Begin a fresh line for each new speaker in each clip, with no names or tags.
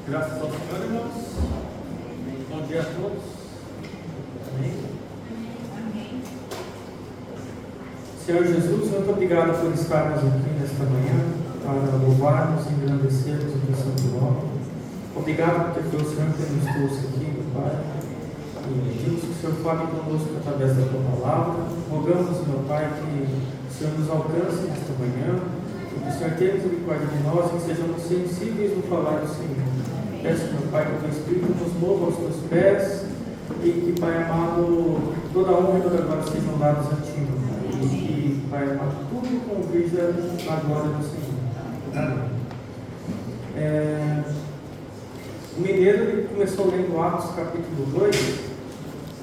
Graças ao Senhor, irmãos. Bom dia a todos. Amém. Senhor Jesus, muito obrigado por estarmos aqui nesta manhã para louvarmos e engrandecermos o teu santo nome. Obrigado porque foi o Senhor que nos trouxe aqui, meu Pai. E pedimos que o Senhor fale conosco através da tua palavra. Rogamos, meu Pai, que o Senhor nos alcance nesta manhã. Que o Senhor tenha misericórdia de nós e que sejamos sensíveis no falar do Senhor. Peço, meu Pai, que o teu Espírito nos mova aos teus pés e que, Pai amado, toda a honra e toda a glória sejam dados a ti, meu Pai. E que, Pai amado, tudo convija a glória do Senhor. Amém. O Mineiro ele começou lendo Atos capítulo 2.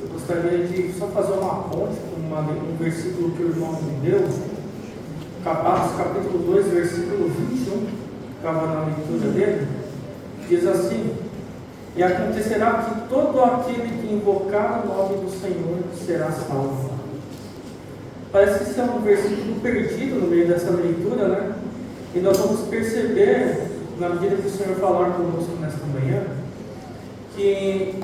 Eu gostaria de só fazer uma ponte com um versículo que o irmão me deu. Atos capítulo 2, versículo 21, estava na leitura dele. Diz assim: e acontecerá que todo aquele que invocar o nome do Senhor será salvo. Parece que isso é um versículo perdido no meio dessa leitura, né? E nós vamos perceber, na medida que o Senhor falar conosco nesta manhã, que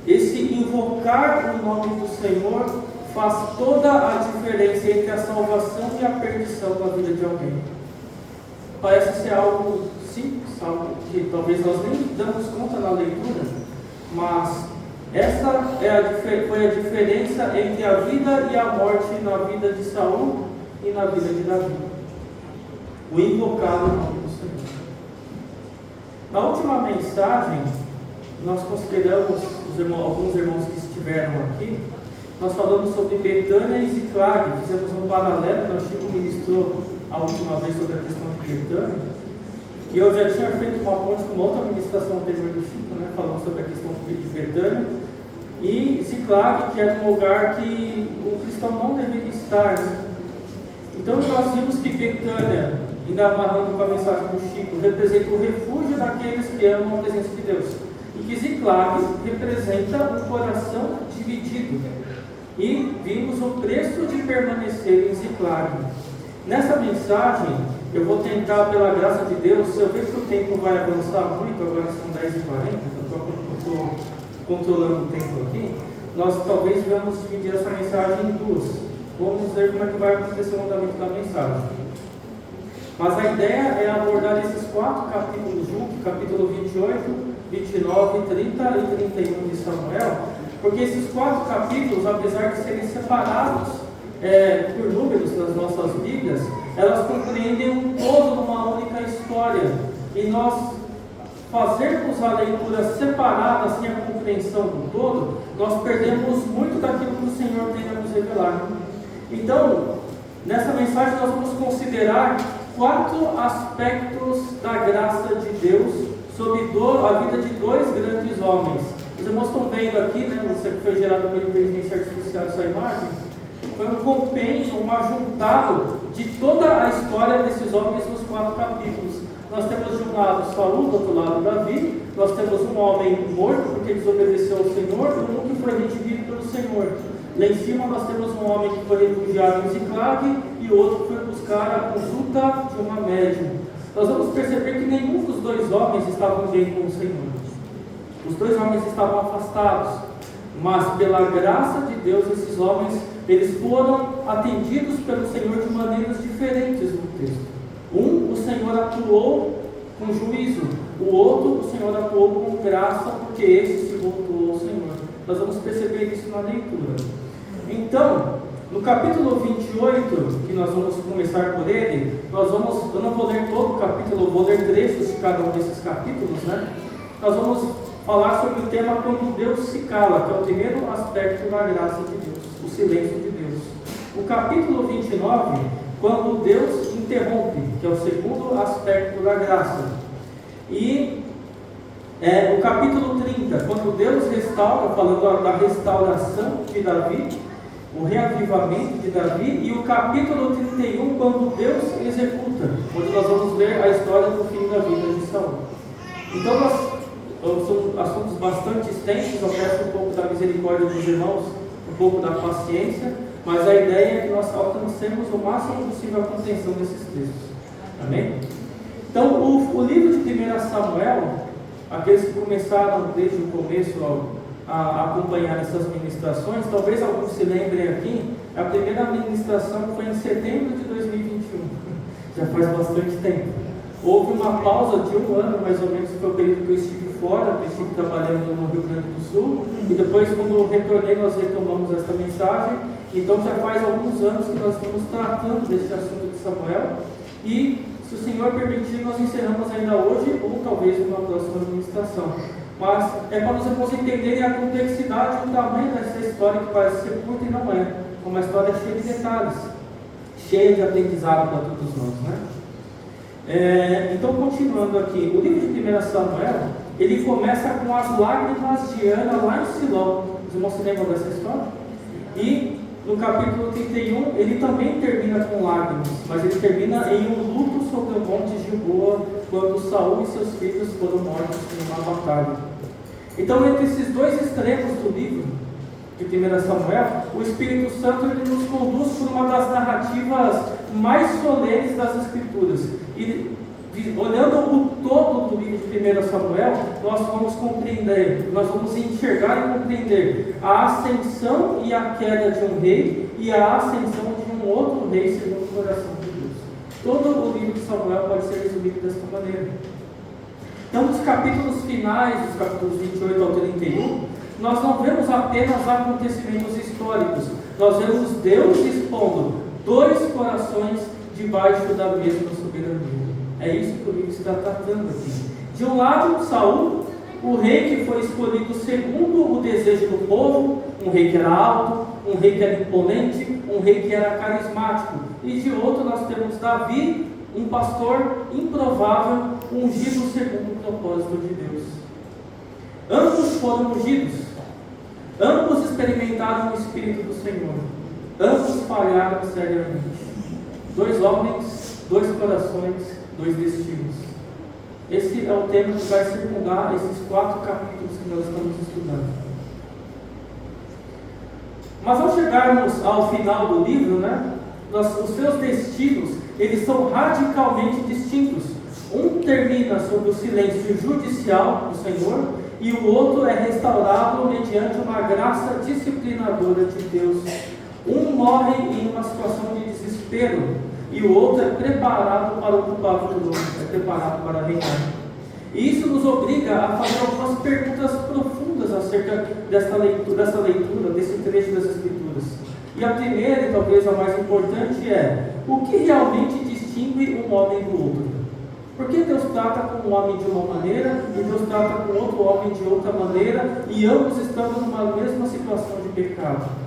esse invocar o nome do Senhor faz toda a diferença entre a salvação e a perdição na vida de alguém. Parece ser algo simples, algo que talvez nós nem damos conta na leitura, mas essa foi a diferença entre a vida e a morte na vida de Saul e na vida de Davi. O invocar o nome do Senhor. Na última mensagem, nós consideramos alguns irmãos que estiveram aqui. Nós falamos sobre Betânia e Ziclag, fizemos um paralelo. O Chico ministrou a última vez sobre a questão de Betânia, e eu já tinha feito uma ponte com uma outra ministração anterior do Chico, né, falando sobre a questão de Betânia e Ziclag, que é um lugar que o cristão não deveria estar, né? Então nós vimos que Betânia, ainda amarrando com a mensagem do Chico, representa o refúgio daqueles que amam a presença de Deus, e que Ziclag representa um coração dividido. E vimos o preço de permanecer em Ziclag. Nessa mensagem, eu vou tentar, pela graça de Deus, se eu ver que o tempo vai avançar muito, agora são 10h40, eu estou controlando o tempo aqui, nós talvez vamos dividir essa mensagem em duas. Vamos ver como é que vai acontecer o andamento da mensagem. Mas a ideia é abordar esses 4 capítulos juntos, capítulo 28, 29, 30 e 31 de Samuel, porque esses 4 capítulos, apesar de serem separados por números nas nossas Bíblias, elas compreendem um todo numa única história. E nós fazermos a leitura separada, sem a compreensão do todo, nós perdemos muito daquilo que o Senhor tem a nos revelar. Então, nessa mensagem nós vamos considerar 4 aspectos da graça de Deus sobre a vida de 2 grandes homens. Os irmãos estão vendo aqui, né, você que foi gerado pela inteligência artificial, essa imagem, foi um compêndio, um ajuntado de toda a história desses homens nos 4 capítulos. Nós temos de um lado Saul, do outro lado Davi, nós temos um homem morto porque desobedeceu ao Senhor, e um que foi redimido pelo Senhor. Lá em cima nós temos um homem que foi refugiado em Ziclag e outro que foi buscar a consulta de uma médium. Nós vamos perceber que nenhum dos 2 homens estavam bem com o Senhor. Os 2 homens estavam afastados, mas pela graça de Deus, esses homens, eles foram atendidos pelo Senhor de maneiras diferentes no texto. Um, o Senhor atuou com juízo, o outro, o Senhor atuou com graça, porque esse se voltou ao Senhor. Nós vamos perceber isso na leitura. Então, no capítulo 28, que nós vamos começar por ele, eu não vou ler todo o capítulo, eu vou ler trechos de cada um desses capítulos, né? Nós vamos falar sobre o tema quando Deus se cala, que é o primeiro aspecto da graça de Deus, o silêncio de Deus. O capítulo 29, quando Deus interrompe, que é o segundo aspecto da graça. E o capítulo 30, quando Deus restaura, falando da restauração de Davi, o reavivamento de Davi, e o capítulo 31, quando Deus executa, onde nós vamos ver a história do fim da vida de Saul. Então, são assuntos bastante extensos, eu peço um pouco da misericórdia dos irmãos, um pouco da paciência, mas a ideia é que nós alcancemos o máximo possível a compreensão desses textos. Amém? Então, o livro de 1 Samuel, aqueles que começaram desde o começo a acompanhar essas ministrações, talvez alguns se lembrem aqui, a primeira ministração foi em setembro de 2021, já faz bastante tempo. Houve uma pausa de 1 ano, mais ou menos, que foi o período que eu estive fora, eu estive trabalhando no Rio Grande do Sul, e depois, quando eu retornei, nós retomamos esta mensagem. Então já faz alguns anos que nós estamos tratando deste assunto de Samuel, e se o Senhor permitir, nós encerramos ainda hoje, ou talvez numa próxima administração. Mas é para os irmãos entenderem a complexidade e o tamanho dessa história, que parece ser curta e não é. Uma história cheia de detalhes, cheia de aprendizado para todos nós, né? Então, continuando aqui, o livro de 1 Samuel, ele começa com as lágrimas de Ana lá em Siló. Os irmãos se lembram dessa história? E no capítulo 31, ele também termina com lágrimas, mas ele termina em um luto sobre o monte Gilboa, quando Saul e seus filhos foram mortos em uma batalha. Então, entre esses dois extremos do livro de 1 Samuel, o Espírito Santo ele nos conduz por uma das narrativas mais solenes das Escrituras. E olhando o todo do livro de 1 Samuel, nós vamos compreender, nós vamos enxergar e compreender a ascensão e a queda de um rei e a ascensão de um outro rei segundo o coração de Deus. Todo o livro de Samuel pode ser resumido desta maneira. Então, nos capítulos finais, dos capítulos 28 ao 31, nós não vemos apenas acontecimentos históricos, nós vemos Deus expondo dois corações debaixo da mesma soberania. É isso que o livro está tratando aqui. De um lado, Saul, o rei que foi escolhido segundo o desejo do povo, um rei que era alto, um rei que era imponente, um rei que era carismático. E de outro nós temos Davi, um pastor improvável, ungido segundo o propósito de Deus. Ambos foram ungidos, ambos experimentaram o Espírito do Senhor, ambos falharam seriamente. Dois homens, dois corações, dois destinos. Esse é o tema que vai circundar esses 4 capítulos que nós estamos estudando. Mas ao chegarmos ao final do livro, os seus destinos, eles são radicalmente distintos. Um termina sob o silêncio judicial do Senhor e o outro é restaurado mediante uma graça disciplinadora de Deus. Um morre em uma situação de desespero e o outro é preparado para ocupar o trono, é preparado para reinar. E isso nos obriga a fazer algumas perguntas profundas acerca dessa leitura, desse trecho das Escrituras. E a primeira, e talvez a mais importante, é: o que realmente distingue um homem do outro? Por que Deus trata com um homem de uma maneira e Deus trata com outro homem de outra maneira, e ambos estão numa mesma situação de pecado?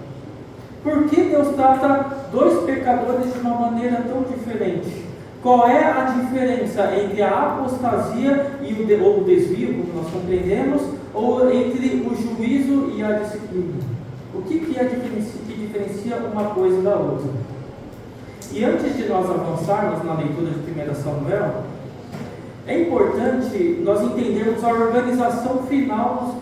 Por que Deus trata dois pecadores de uma maneira tão diferente? Qual é a diferença entre a apostasia e ou o desvio, como nós compreendemos, ou entre o juízo e a disciplina? O que diferencia uma coisa da outra? E antes de nós avançarmos na leitura de 1 Samuel, é importante nós entendermos a organização final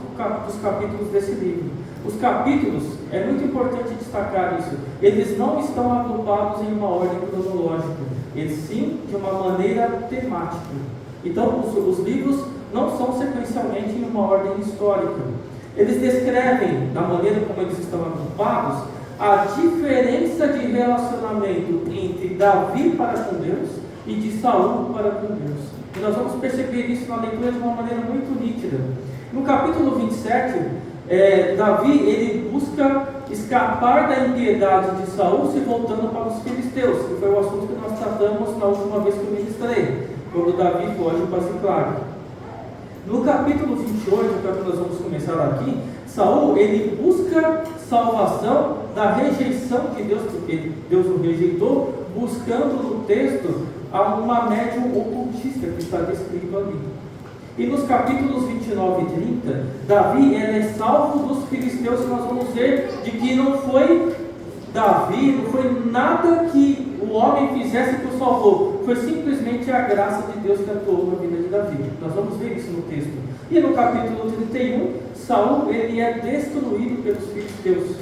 dos capítulos desse livro. Os capítulos, é muito importante destacar isso, eles não estão agrupados em uma ordem cronológica, eles sim de uma maneira temática. Então os livros não são sequencialmente em uma ordem histórica. Eles descrevem, da maneira como eles estão agrupados, a diferença de relacionamento entre Davi para com Deus e de Saul para com Deus. E nós vamos perceber isso na leitura de uma maneira muito nítida. No capítulo 27, Davi ele busca escapar da impiedade de Saul se voltando para os filisteus, que foi o assunto que nós tratamos na última vez que eu ministrei, quando Davi foge para Ziclag. No capítulo 28, que é o que nós vamos começar aqui, Saul ele busca salvação da rejeição de Deus, porque Deus o rejeitou, buscando no texto uma médium ocultista que está descrito ali. E nos capítulos 29 e 30, Davi é salvo dos filisteus, e nós vamos ver de que não foi Davi, não foi nada que o homem fizesse que o salvou, foi simplesmente a graça de Deus que atuou na vida de Davi. Nós vamos ver isso no texto. E no capítulo 31, Saul ele é destruído pelos filisteus.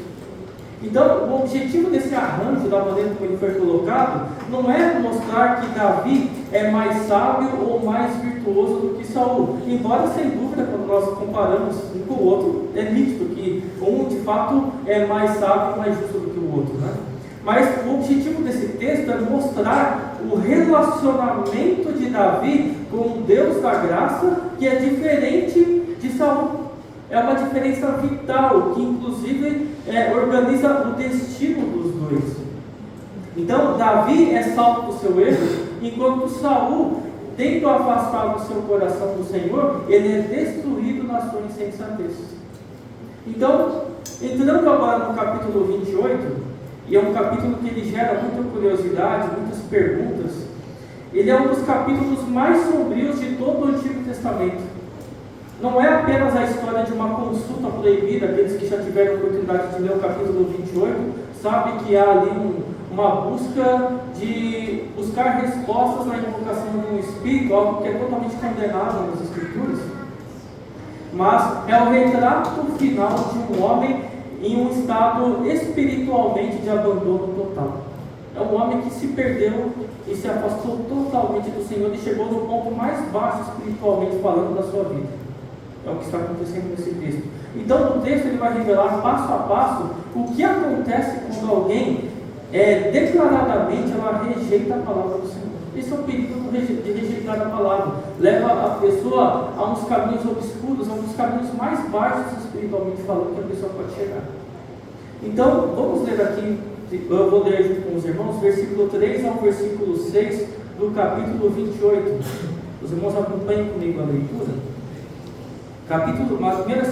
Então, o objetivo desse arranjo, da maneira como ele foi colocado, não é mostrar que Davi é mais sábio ou mais virtuoso do que Saul. Embora, sem dúvida, quando nós comparamos um com o outro, é nítido que um, de fato, é mais sábio e mais justo do que o outro, né? Mas o objetivo desse texto é mostrar o relacionamento de Davi com o Deus da graça, que é diferente de Saul. É uma diferença vital, que inclusive organiza o destino dos dois. Então, Davi é salvo do seu erro, enquanto Saul, tendo afastado o seu coração do Senhor, ele é destruído na sua insensatez. Então, entrando agora no capítulo 28, e é um capítulo que ele gera muita curiosidade, muitas perguntas, ele é um dos capítulos mais sombrios de todo o Antigo Testamento. Não é apenas a história de uma consulta proibida. Aqueles que já tiveram a oportunidade de ler o capítulo 28, sabem que há ali uma busca de buscar respostas na invocação de um espírito, algo que é totalmente condenado nas Escrituras. Mas é o retrato final de um homem em um estado espiritualmente de abandono total. É um homem que se perdeu e se afastou totalmente do Senhor e chegou no ponto mais baixo espiritualmente falando da sua vida. É o que está acontecendo nesse texto. Então, o texto ele vai revelar passo a passo o que acontece quando alguém declaradamente ela rejeita a palavra do Senhor. Esse é o perigo de rejeitar a palavra. Leva a pessoa a uns caminhos obscuros, a uns caminhos mais baixos espiritualmente falando que a pessoa pode chegar. Então, vamos ler aqui, eu vou ler junto com os irmãos, versículo 3 ao versículo 6 do capítulo 28. Os irmãos acompanhem comigo a leitura. 1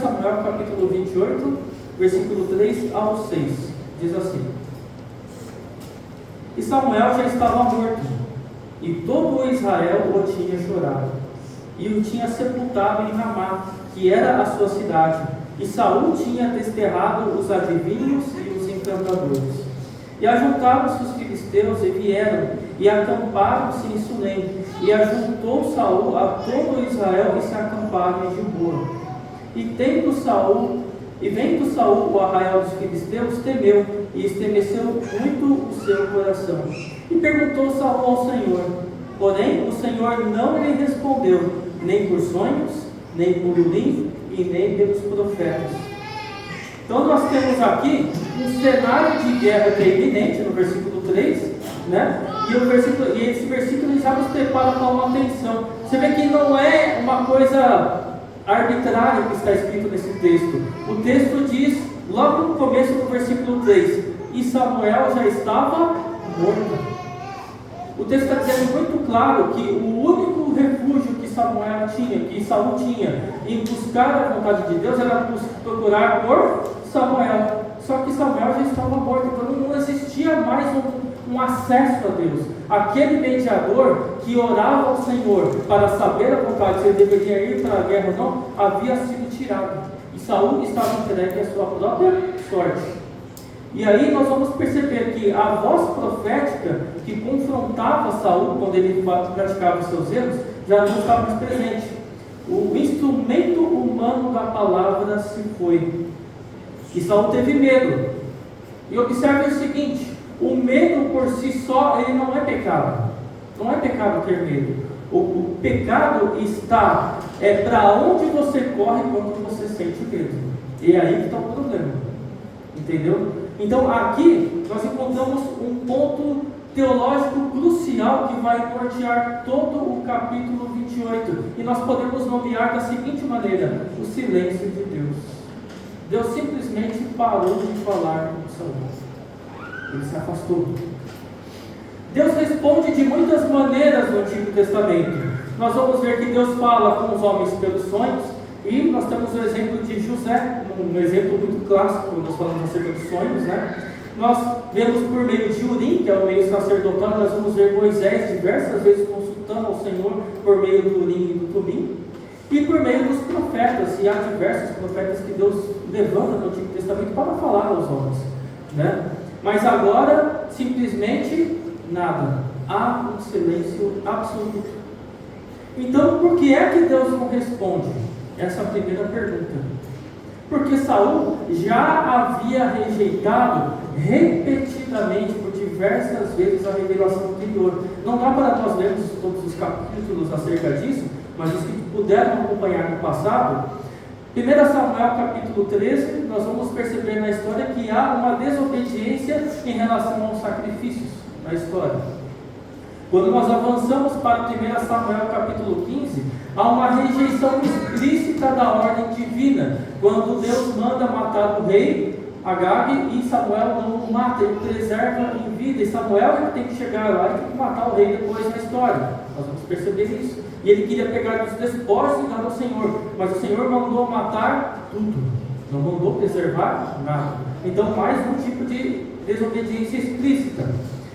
Samuel, capítulo 28, versículo 3 ao 6, diz assim: E Samuel já estava morto, e todo o Israel o tinha chorado, e o tinha sepultado em Ramá, que era a sua cidade, e Saul tinha desterrado os adivinhos e os encantadores. E ajuntaram-se os filisteus e vieram, e acamparam-se em Sunem, e ajuntou Saul a todo Israel e se acamparam em Gilboa. E vendo Saul o arraial dos filisteus, temeu, e estremeceu muito o seu coração. E perguntou Saul ao Senhor, porém o Senhor não lhe respondeu, nem por sonhos, nem por urim, e nem pelos profetas. Então nós temos aqui um cenário de guerra que é iminente, no versículo 3, né? E esse versículo já nos prepara para uma atenção. Você vê que não é uma coisa arbitrária que está escrito nesse texto. O texto diz, logo no começo do versículo 3, e Samuel já estava morto. O texto está dizendo muito claro que o único refúgio que Samuel tinha, que Saul tinha em buscar a vontade de Deus, era procurar por Samuel. Só que Samuel já estava morto, então não existia mais um acesso a Deus. Aquele mediador que orava ao Senhor para saber a vontade, se ele deveria ir para a guerra ou não, havia sido tirado. E Saul estava entregue à sua própria sorte. E aí nós vamos perceber que a voz profética que confrontava Saul quando ele praticava os seus erros, já não estava mais presente. O instrumento humano da palavra se foi. E Saul teve medo. E observe o seguinte: o medo por si só, ele não é pecado. Não é pecado ter medo. O pecado está para onde você corre quando você sente medo. E é aí que está o problema. Entendeu? Então aqui nós encontramos um ponto teológico crucial que vai nortear todo o capítulo 28. E nós podemos nomear da seguinte maneira: o silêncio de Deus. Deus simplesmente parou de falar com Saul. Ele se afastou. Deus responde de muitas maneiras no Antigo Testamento. Nós vamos ver que Deus fala com os homens pelos sonhos. E nós temos o exemplo de José, um exemplo muito clássico quando nós falamos acerca dos sonhos, né? Nós vemos por meio de Urim, que é o meio sacerdotal, nós vamos ver Moisés diversas vezes consultando ao Senhor por meio do Urim e do Tumim. E por meio dos profetas, e há diversos profetas que Deus levanta no Antigo Testamento para falar aos homens, né? Mas agora, simplesmente nada. Há um silêncio absoluto. Então, por que é que Deus não responde? Essa é a primeira pergunta. Porque Saul já havia rejeitado repetidamente, por diversas vezes, a revelação anterior. Não dá para nós lermos todos os capítulos acerca disso, mas os que puderam acompanhar no passado, 1 Samuel capítulo 13, nós vamos perceber na história que há uma desobediência em relação aos sacrifícios na história. Quando nós avançamos para 1 Samuel capítulo 15, há uma rejeição explícita da ordem divina, quando Deus manda matar o rei Agag e Samuel não o mata, ele preserva em vida, e Samuel é que tem que chegar lá e tem que matar o rei depois na história. Nós vamos perceber isso. E ele queria pegar os despojos e dar ao Senhor, mas o Senhor mandou matar tudo, não mandou preservar nada. Então, mais um tipo de desobediência explícita.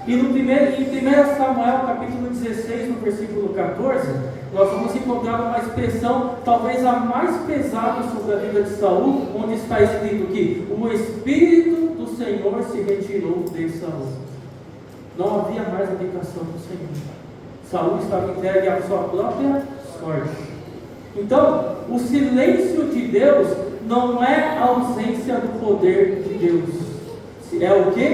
E em 1 Samuel capítulo 16, no versículo 14, nós vamos encontrar uma expressão, talvez a mais pesada sobre a vida de Saul, onde está escrito que o Espírito do Senhor se retirou de Saul. Não havia mais habitação do Senhor. Saul estava entregue à sua própria sorte. Então, o silêncio de Deus não é a ausência do poder de Deus. É o que?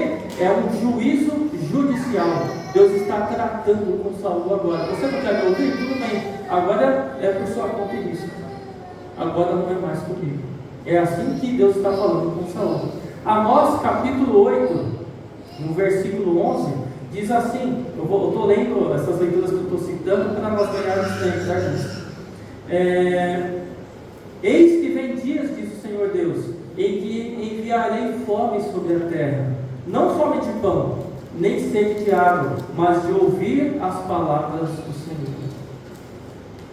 É um juízo judicial. Deus está tratando com Saul agora. Você não quer me ouvir? Tudo bem. Agora é por sua conta e risco. Agora não é mais comigo. É assim que Deus está falando com Saul. Amós capítulo 8, no versículo 11, diz assim, eu estou lendo essas leituras que eu estou citando para nós ganharmos tempo, tá, gente? Eis que vem dias, diz o Senhor Deus, em que enviarei fome sobre a terra, não fome de pão, nem sede de água, mas de ouvir as palavras do Senhor.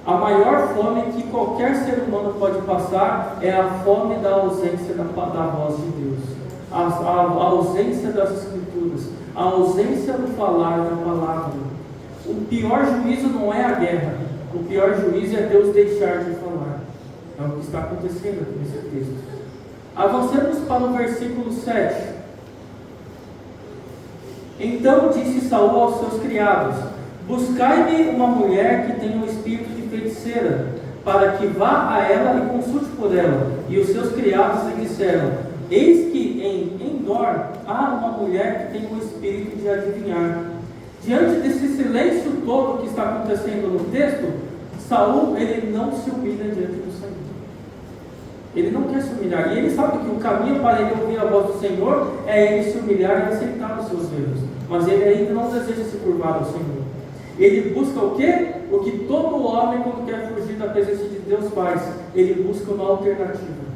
A maior fome que qualquer ser humano pode passar é a fome da ausência da voz de Deus, a ausência das Escrituras, a ausência do falar da palavra. O pior juízo não é a guerra, o pior juízo é Deus deixar de falar. É o que está acontecendo aqui nesse texto. Avancemos para o versículo 7. Então disse Saul aos seus criados: buscai-me uma mulher que tenha um espírito de feiticeira, para que vá a ela e consulte por ela. E os seus criados lhe disseram: eis que em Endor há uma mulher que tem um espírito de adivinhar. Diante desse silêncio todo que está acontecendo no texto, Saul, ele não se humilha diante do Senhor. Ele não quer se humilhar. E ele sabe que o caminho para ele ouvir a voz do Senhor é ele se humilhar e aceitar os seus erros. Mas ele ainda não deseja se curvar ao Senhor. Ele busca o quê? O que todo homem, quando quer fugir da presença de Deus, faz. Ele busca uma alternativa.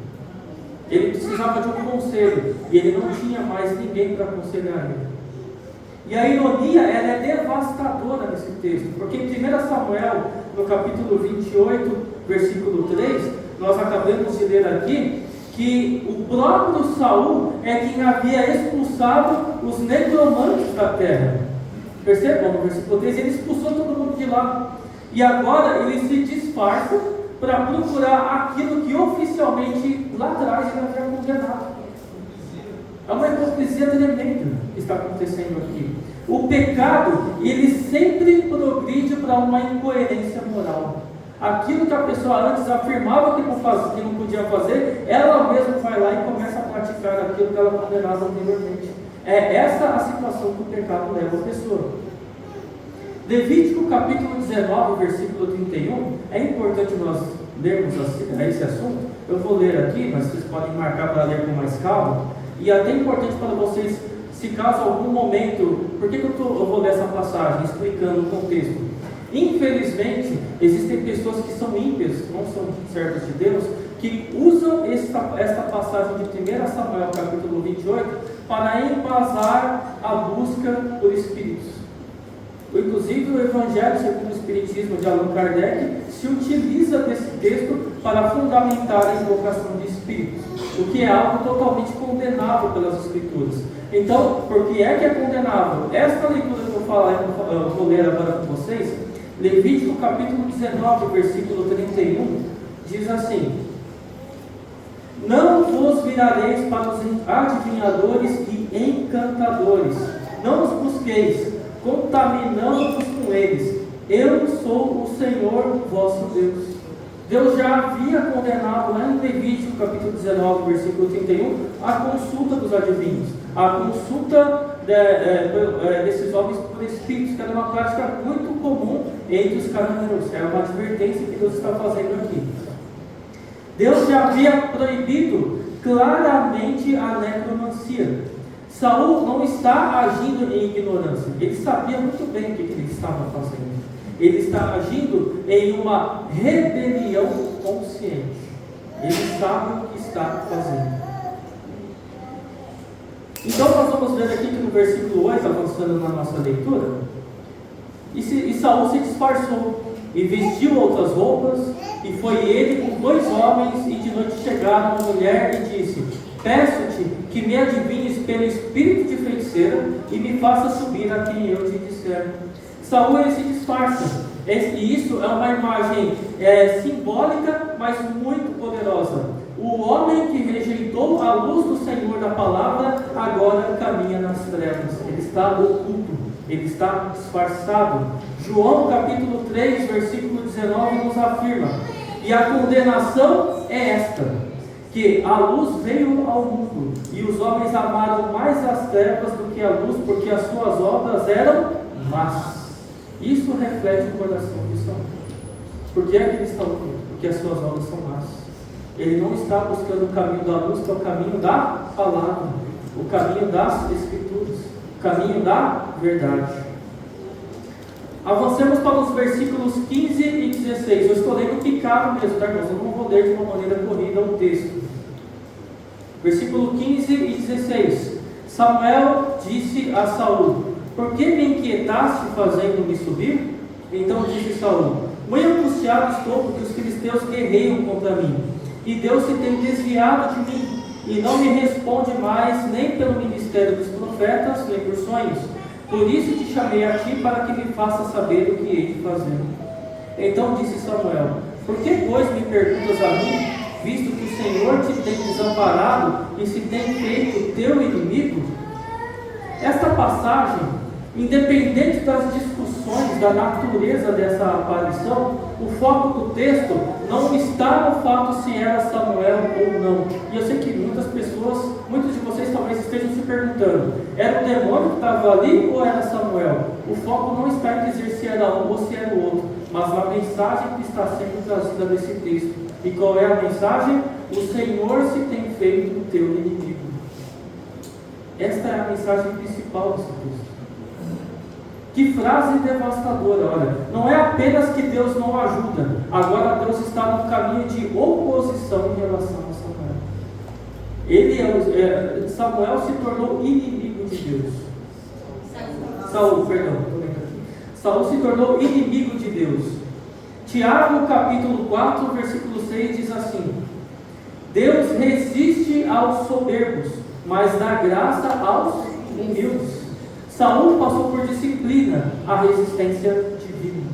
Ele precisava de um conselho, e ele não tinha mais ninguém para aconselhar ele. E a ironia, ela é devastadora nesse texto, porque em 1 Samuel, no capítulo 28, versículo 3, nós acabamos de ler aqui, que o próprio Saul é quem havia expulsado os necromantes da terra. Percebam, no versículo 3, ele expulsou todo mundo de lá. E agora ele se disfarça para procurar aquilo que oficialmente lá atrás ele havia condenado. É uma hipocrisia tremenda que está acontecendo aqui. O pecado, ele sempre progride para uma incoerência moral. Aquilo que a pessoa antes afirmava que não podia fazer, ela mesma vai lá e começa a praticar aquilo que ela condenava anteriormente. É essa a situação que o pecado leva a pessoa. Levítico capítulo 19, versículo 31, é importante nós lermos esse assunto. Eu vou ler aqui, mas vocês podem marcar para ler com mais calma. E é até importante para vocês, se caso algum momento, por que eu vou ler essa passagem, explicando o contexto. Infelizmente, existem pessoas que são ímpias, não são servos de Deus, que usam esta passagem de 1 Samuel capítulo 28 para embasar a busca por espíritos. Inclusive o Evangelho segundo o Espiritismo de Allan Kardec se utiliza desse texto para fundamentar a invocação de espíritos, o que é algo totalmente condenável pelas Escrituras. Então, por que é condenável? Esta leitura que eu vou ler agora com vocês, Levítico capítulo 19, versículo 31, diz assim: não vos virareis para os adivinhadores e encantadores, não os busqueis, contaminando-vos com eles. Eu sou o Senhor vosso Deus. Deus já havia condenado lá em Levítico capítulo 19, versículo 31, a consulta dos adivinhos. a consulta desses homens por espíritos, que era uma prática muito comum entre os cananeus. É uma advertência que Deus está fazendo aqui. Deus já havia proibido claramente a necromancia. Saul não está agindo em ignorância, ele sabia muito bem o que ele estava fazendo. Ele está agindo em uma rebelião consciente. Ele sabe o que está fazendo. Então nós vamos ver aqui que no versículo 8, avançando na nossa leitura, e Saul se disfarçou, e vestiu outras roupas, e foi ele com 2 homens, e de noite chegaram uma mulher e disse: peço-te que me adivinhes pelo espírito de feiticeira, e me faça subir a quem eu te disser. Saul, ele se disfarça, e isso é uma imagem simbólica, mas muito poderosa. O homem que rejeitou a luz do Senhor da palavra, agora caminha nas trevas. Ele está oculto, ele está disfarçado. João capítulo 3, versículo 19 nos afirma: e a condenação é esta, que a luz veio ao mundo, e os homens amaram mais as trevas do que a luz, porque as suas obras eram más. Isso reflete o coração de Saul. Por que é que ele está oculto? Porque as suas obras são más. Ele não está buscando o caminho da luz, que é o caminho da palavra, o caminho das escrituras, o caminho da verdade. Avancemos para os versículos 15 e 16. Eu estou lendo picado mesmo, tá, irmãos? Eu não vou ler de uma maneira corrida o texto. Versículo 15 e 16. Samuel disse a Saul: por que me inquietaste fazendo-me subir? Então disse Saul: muito angustiado estou, porque os filisteus guerreiam contra mim, e Deus se tem desviado de mim, e não me responde mais, nem pelo ministério dos profetas, nem por sonhos. Por isso te chamei a ti, para que me faças saber o que hei de fazer. Então disse Samuel: por que, pois, me perguntas a mim, visto que o Senhor te tem desamparado e se tem feito teu inimigo? Esta passagem, independente das discussões da natureza dessa aparição, o foco do texto não está no fato se era Samuel ou não. E eu sei que muitos de vocês talvez estejam se perguntando: era o demônio que estava ali ou era Samuel? O foco não está em dizer se era um ou se era o outro, mas na mensagem que está sendo trazida nesse texto. E qual é a mensagem? O Senhor se tem feito o teu inimigo. Esta é a mensagem principal desse texto. Que frase devastadora, olha. Não é apenas que Deus não ajuda, agora Deus está no caminho de oposição em relação a Samuel. Samuel se tornou inimigo de Deus. Saul se tornou inimigo de Deus. Tiago capítulo 4, versículo 6 diz assim: Deus resiste aos soberbos, mas dá graça aos humildes. Saul passou por disciplina, a resistência divina.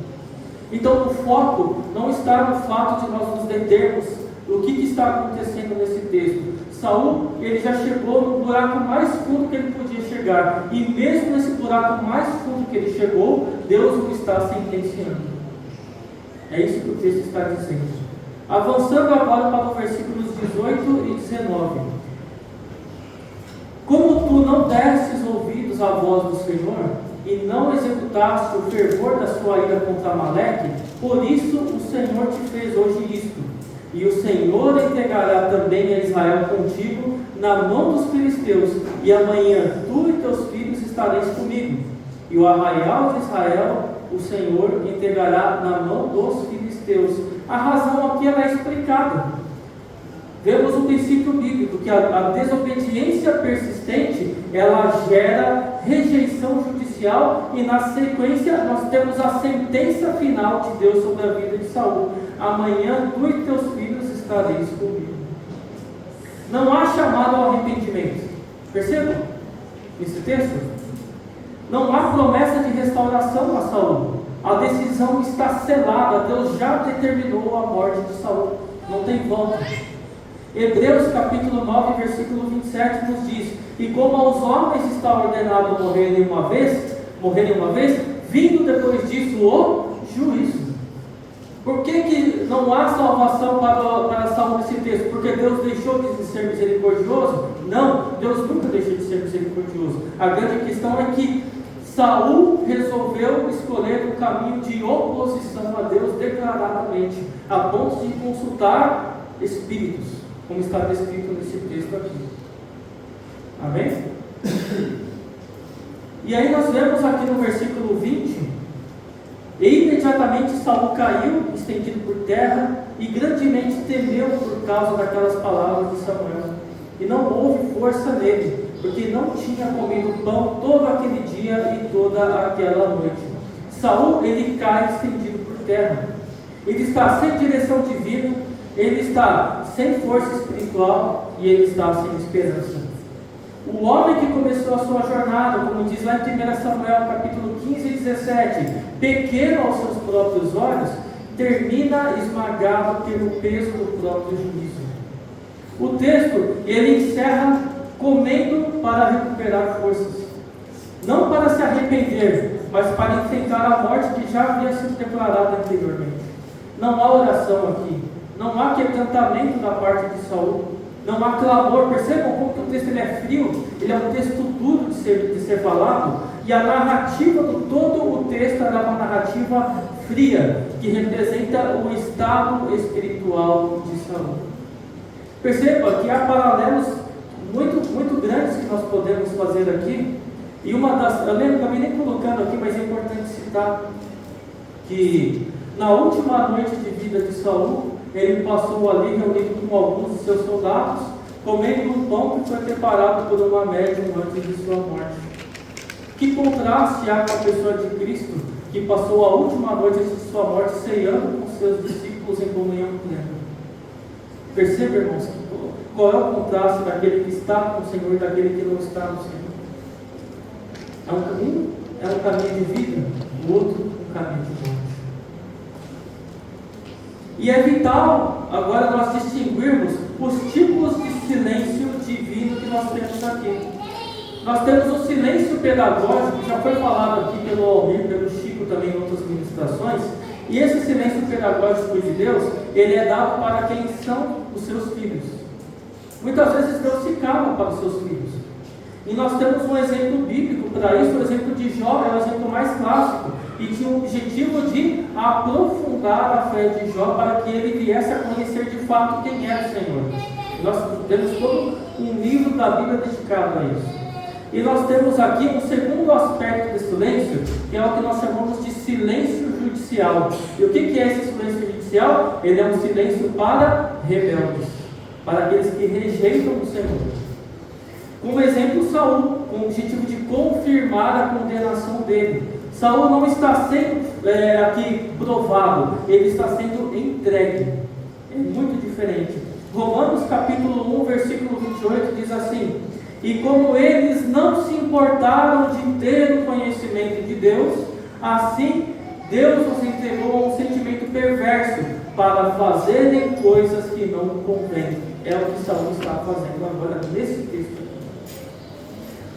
Então o foco não está no fato de nós nos determos o que está acontecendo nesse texto. Saul, ele já chegou no buraco mais fundo que ele podia chegar, e mesmo nesse buraco mais fundo que ele chegou, Deus o está sentenciando. É isso que o texto está dizendo. Avançando agora para os versículos 18 e 19. Como tu não destes ouvidos à voz do Senhor, e não executaste o fervor da sua ira contra Amaleque, por isso o Senhor te fez hoje isto. E o Senhor entregará também a Israel contigo na mão dos filisteus, e amanhã tu e teus filhos estareis comigo. E o arraial de Israel o Senhor entregará na mão dos filisteus. A razão aqui ela é explicada. Vemos o princípio bíblico, que a desobediência persistente, ela gera rejeição judicial, e na sequência nós temos a sentença final de Deus sobre a vida de Saul: amanhã tu e teus filhos estareis comigo. Não há chamado ao arrependimento. Percebam esse texto? Não há promessa de restauração a Saul. A decisão está selada. Deus já determinou a morte de Saul. Não tem volta. Hebreus capítulo 9, versículo 27 nos diz: e como aos homens está ordenado morrerem uma vez, vindo depois disso o juízo. Por que não há salvação para Saul nesse texto? Porque Deus deixou de ser misericordioso? Não, Deus nunca deixou de ser misericordioso. A grande questão é que Saul resolveu escolher um caminho de oposição a Deus declaradamente, a ponto de consultar espíritos, como está descrito nesse texto aqui. Amém? E aí nós vemos aqui no versículo 20: e imediatamente Saul caiu, estendido por terra, e grandemente temeu por causa daquelas palavras de Samuel. E não houve força nele, porque não tinha comido pão todo aquele dia e toda aquela noite. Saul, ele cai estendido por terra. Ele está sem direção divina, ele está sem força espiritual e ele está sem esperança. O homem que começou a sua jornada, como diz lá em 1 Samuel capítulo 15 e 17, pequeno aos seus próprios olhos, termina esmagado pelo peso do próprio juízo. O texto, ele encerra comendo para recuperar forças, não para se arrepender, mas para enfrentar a morte que já havia sido declarada anteriormente. Não há oração aqui, não há quebrantamento da parte de Saul, não há clamor. Percebam como que o texto ele é frio, ele é um texto duro de ser falado, e a narrativa do todo o texto é uma narrativa fria, que representa o estado espiritual de Saul. Perceba que há paralelos muito grandes que nós podemos fazer aqui, e uma das, eu lembro, acabei nem colocando aqui, mas é importante citar, que na última noite de vida de Saul, ele passou ali reunido com alguns de seus soldados, comendo um pão que foi preparado por uma médium antes de sua morte. Que contraste há com a pessoa de Cristo, que passou a última noite antes de sua morte ceando com seus discípulos em comunhão plena. Perceba, irmãos, qual é o contraste daquele que está com o Senhor e daquele que não está no Senhor? Um é um caminho de vida, o outro um caminho de morte. E é vital agora nós distinguirmos os tipos de silêncio divino que nós temos aqui. Nós temos o silêncio pedagógico, que já foi falado aqui pelo Almir, pelo Chico também em outras ministrações. E esse silêncio pedagógico de Deus, ele é dado para quem são os seus filhos. Muitas vezes Deus se cala para os seus filhos. E nós temos um exemplo bíblico para isso. O exemplo de Jó é o exemplo mais clássico, e tinha o objetivo de aprofundar a fé de Jó para que ele viesse a conhecer de fato quem é o Senhor. Nós temos todo um livro da Bíblia dedicado a isso. E nós temos aqui um segundo aspecto de silêncio, que é o que nós chamamos de silêncio judicial. E o que é esse silêncio judicial? Ele é um silêncio para rebeldes, para aqueles que rejeitam o Senhor. Como exemplo, Saul, com o objetivo de confirmar a condenação dele. Saul não está sendo aqui provado, ele está sendo entregue. É muito diferente. Romanos capítulo 1, versículo 28 diz assim: e como eles não se importaram de ter o conhecimento de Deus, assim Deus os entregou a um sentimento perverso para fazerem coisas que não convêm. É o que Saul está fazendo agora nesse texto aqui.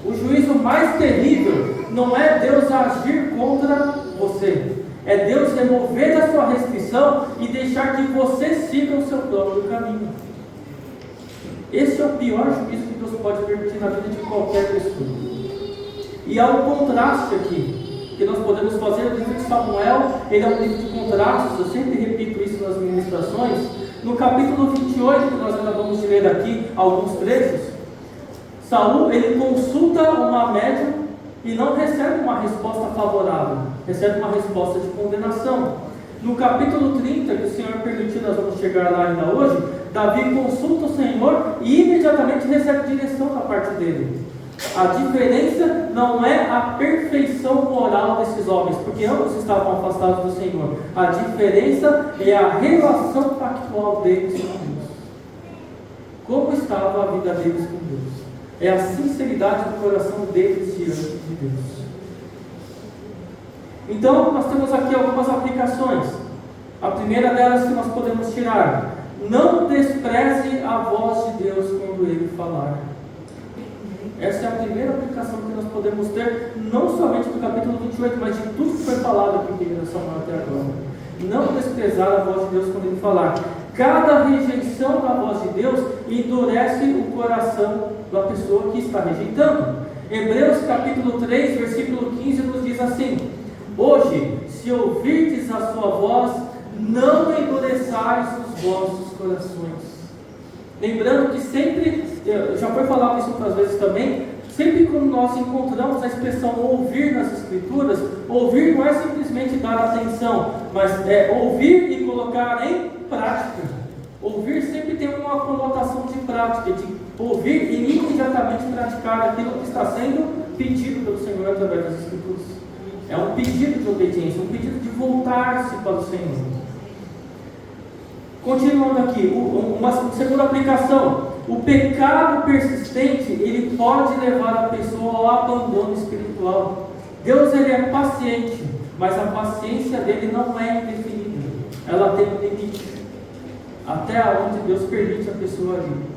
O juízo mais terrível não é Deus agir contra você, é Deus remover a sua restrição e deixar que você siga o seu próprio caminho. Esse é o pior juízo que Deus pode permitir na vida de qualquer pessoa. E há um contraste aqui, que nós podemos fazer. O livro de Samuel, ele é um livro de contrastes, eu sempre repito isso nas ministrações. No capítulo 28, que nós acabamos de ler aqui, alguns trechos, Saul, ele consulta uma médium e não recebe uma resposta favorável, recebe uma resposta de condenação. No capítulo 30, que o Senhor permitiu, nós vamos chegar lá ainda hoje, Davi consulta o Senhor e imediatamente recebe direção da parte dele. A diferença não é a perfeição moral desses homens, porque ambos estavam afastados do Senhor. A diferença é a relação pactual deles com Deus. Como estava a vida deles com Deus? É a sinceridade do coração deles diante de Deus. Então, nós temos aqui algumas aplicações. A primeira delas que nós podemos tirar: não despreze a voz de Deus quando Ele falar. Essa é a primeira aplicação que nós podemos ter, não somente do capítulo 28, mas de tudo que foi falado aqui em 1 Samuel até agora. Não desprezar a voz de Deus quando Ele falar. Cada rejeição e endurece o coração da pessoa que está rejeitando. Hebreus capítulo 3, versículo 15 nos diz assim: hoje, se ouvirdes a sua voz, não endureçais os vossos corações. Lembrando que sempre, já foi falado isso outras vezes também, sempre quando nós encontramos a expressão ouvir nas Escrituras, ouvir não é simplesmente dar atenção, mas é ouvir e colocar em prática. Ouvir sempre tem uma conotação de prática, de ouvir e imediatamente praticar aquilo que está sendo pedido pelo Senhor através das Escrituras. É um pedido de obediência, um pedido de voltar-se para o Senhor. Continuando aqui, uma segunda aplicação. O pecado persistente, ele pode levar a pessoa ao abandono espiritual. Deus, ele é paciente, mas a paciência dele não é indefinida. Ela tem um limite. Até onde Deus permite a pessoa ir.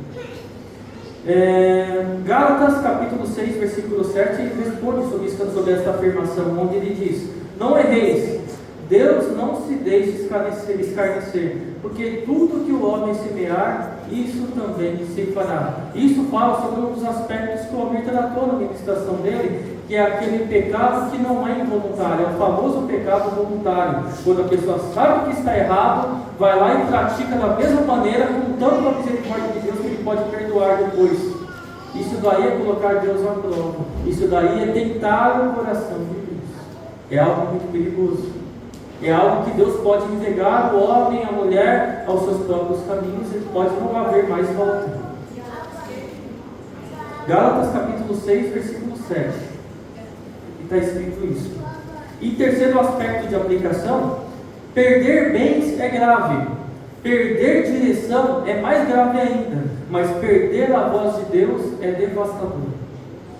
Gálatas capítulo 6, versículo 7, ele responde sobre esta afirmação, onde ele diz: não erreis, Deus não se deixe escarnecer, porque tudo que o homem semear, isso também se fará. Isso fala sobre um dos aspectos que o Almir tratou na ministração dele, que é aquele pecado que não é involuntário, é o famoso pecado voluntário, quando a pessoa sabe que está errado, vai lá e pratica da mesma maneira, com tanta misericórdia de Deus que ele pode perdoar depois. Isso daí é colocar Deus à prova, isso daí é tentar o coração de Deus. É algo muito perigoso. É algo que Deus pode entregar o homem, a mulher, aos seus próprios caminhos, e pode não haver mais volta. Gálatas capítulo 6, versículo 7. E está escrito isso. E terceiro aspecto de aplicação: perder bens é grave. Perder direção é mais grave ainda. Mas perder a voz de Deus é devastador.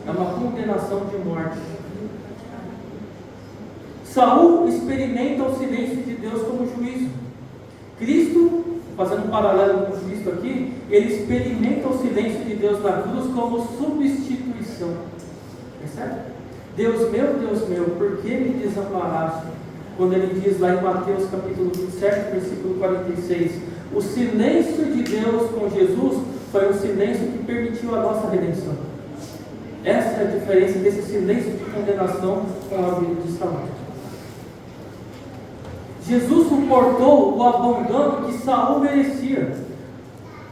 É uma condenação de morte. Saul experimenta o silêncio de Deus como juízo. Cristo, fazendo um paralelo com Cristo aqui, ele experimenta o silêncio de Deus na cruz como substituição. Percebe? Deus meu, por que me desamparaste? Quando ele diz lá em Mateus capítulo 27, versículo 46, o silêncio de Deus com Jesus foi um silêncio que permitiu a nossa redenção. Essa é a diferença desse silêncio de condenação com a vida de Saul. Jesus suportou o abandono que Saul merecia,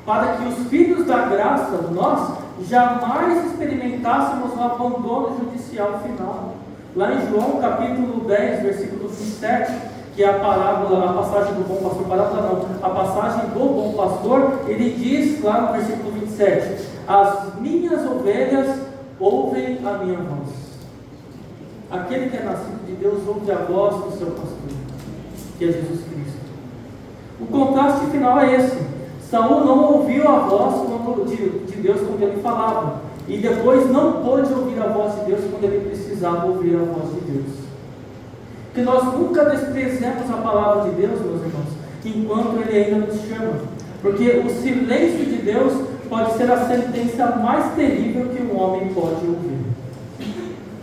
para que os filhos da graça, nós, jamais experimentássemos o abandono judicial final. Lá em João capítulo 10, versículo 27, que é a parábola, a passagem do bom pastor, a passagem do bom pastor, ele diz lá no versículo 27, as minhas ovelhas ouvem a minha voz. Aquele que é nascido de Deus ouve a voz do seu pastor, que é Jesus Cristo. O contraste final é esse: Saul não ouviu a voz de Deus quando ele falava, e depois não pôde ouvir a voz de Deus quando ele precisava ouvir a voz de Deus. Que nós nunca desprezemos a palavra de Deus, meus irmãos, enquanto ele ainda nos chama, porque o silêncio de Deus pode ser a sentença mais terrível que um homem pode ouvir.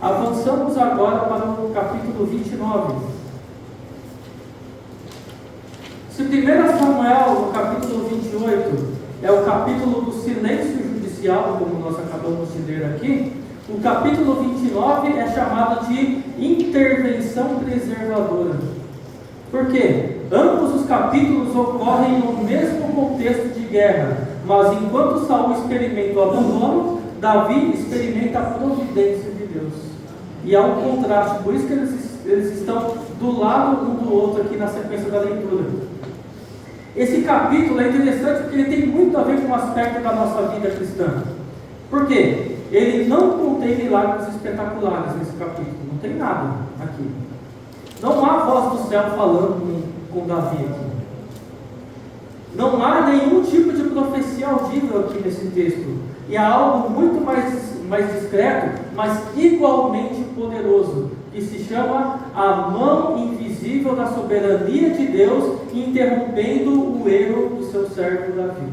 Avançamos agora para o capítulo 29. Se 1 Samuel, no capítulo 28, é o capítulo do silêncio judicial, como nós acabamos de ler aqui, o capítulo 29 é chamado de intervenção preservadora. Por quê? Ambos os capítulos ocorrem no mesmo contexto de guerra, mas enquanto Saul experimenta o abandono, Davi experimenta a providência de Deus. E há um contraste, por isso que eles estão do lado um do outro aqui na sequência da leitura. Esse capítulo é interessante porque ele tem muito a ver com o aspecto da nossa vida cristã. Por quê? Ele não contém milagres espetaculares nesse capítulo, não tem nada aqui. Não há voz do céu falando com Davi aqui. Não há nenhum tipo de profecia audível aqui nesse texto. E há algo muito mais discreto, mas igualmente poderoso, que se chama a mão invisível da soberania de Deus interrompendo o erro do seu servo Davi.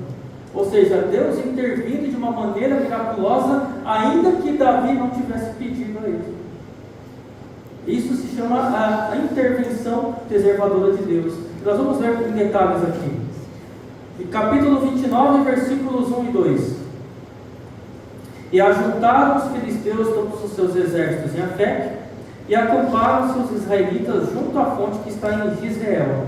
Ou seja, Deus intervindo de uma maneira miraculosa, ainda que Davi não tivesse pedido a ele. Isso se chama a intervenção preservadora de Deus. Nós vamos ver em detalhes aqui. E capítulo 29, versículos 1 e 2. E ajuntaram os filisteus todos os seus exércitos em Afec, e acamparam-se os israelitas junto à fonte que está em Gisrael.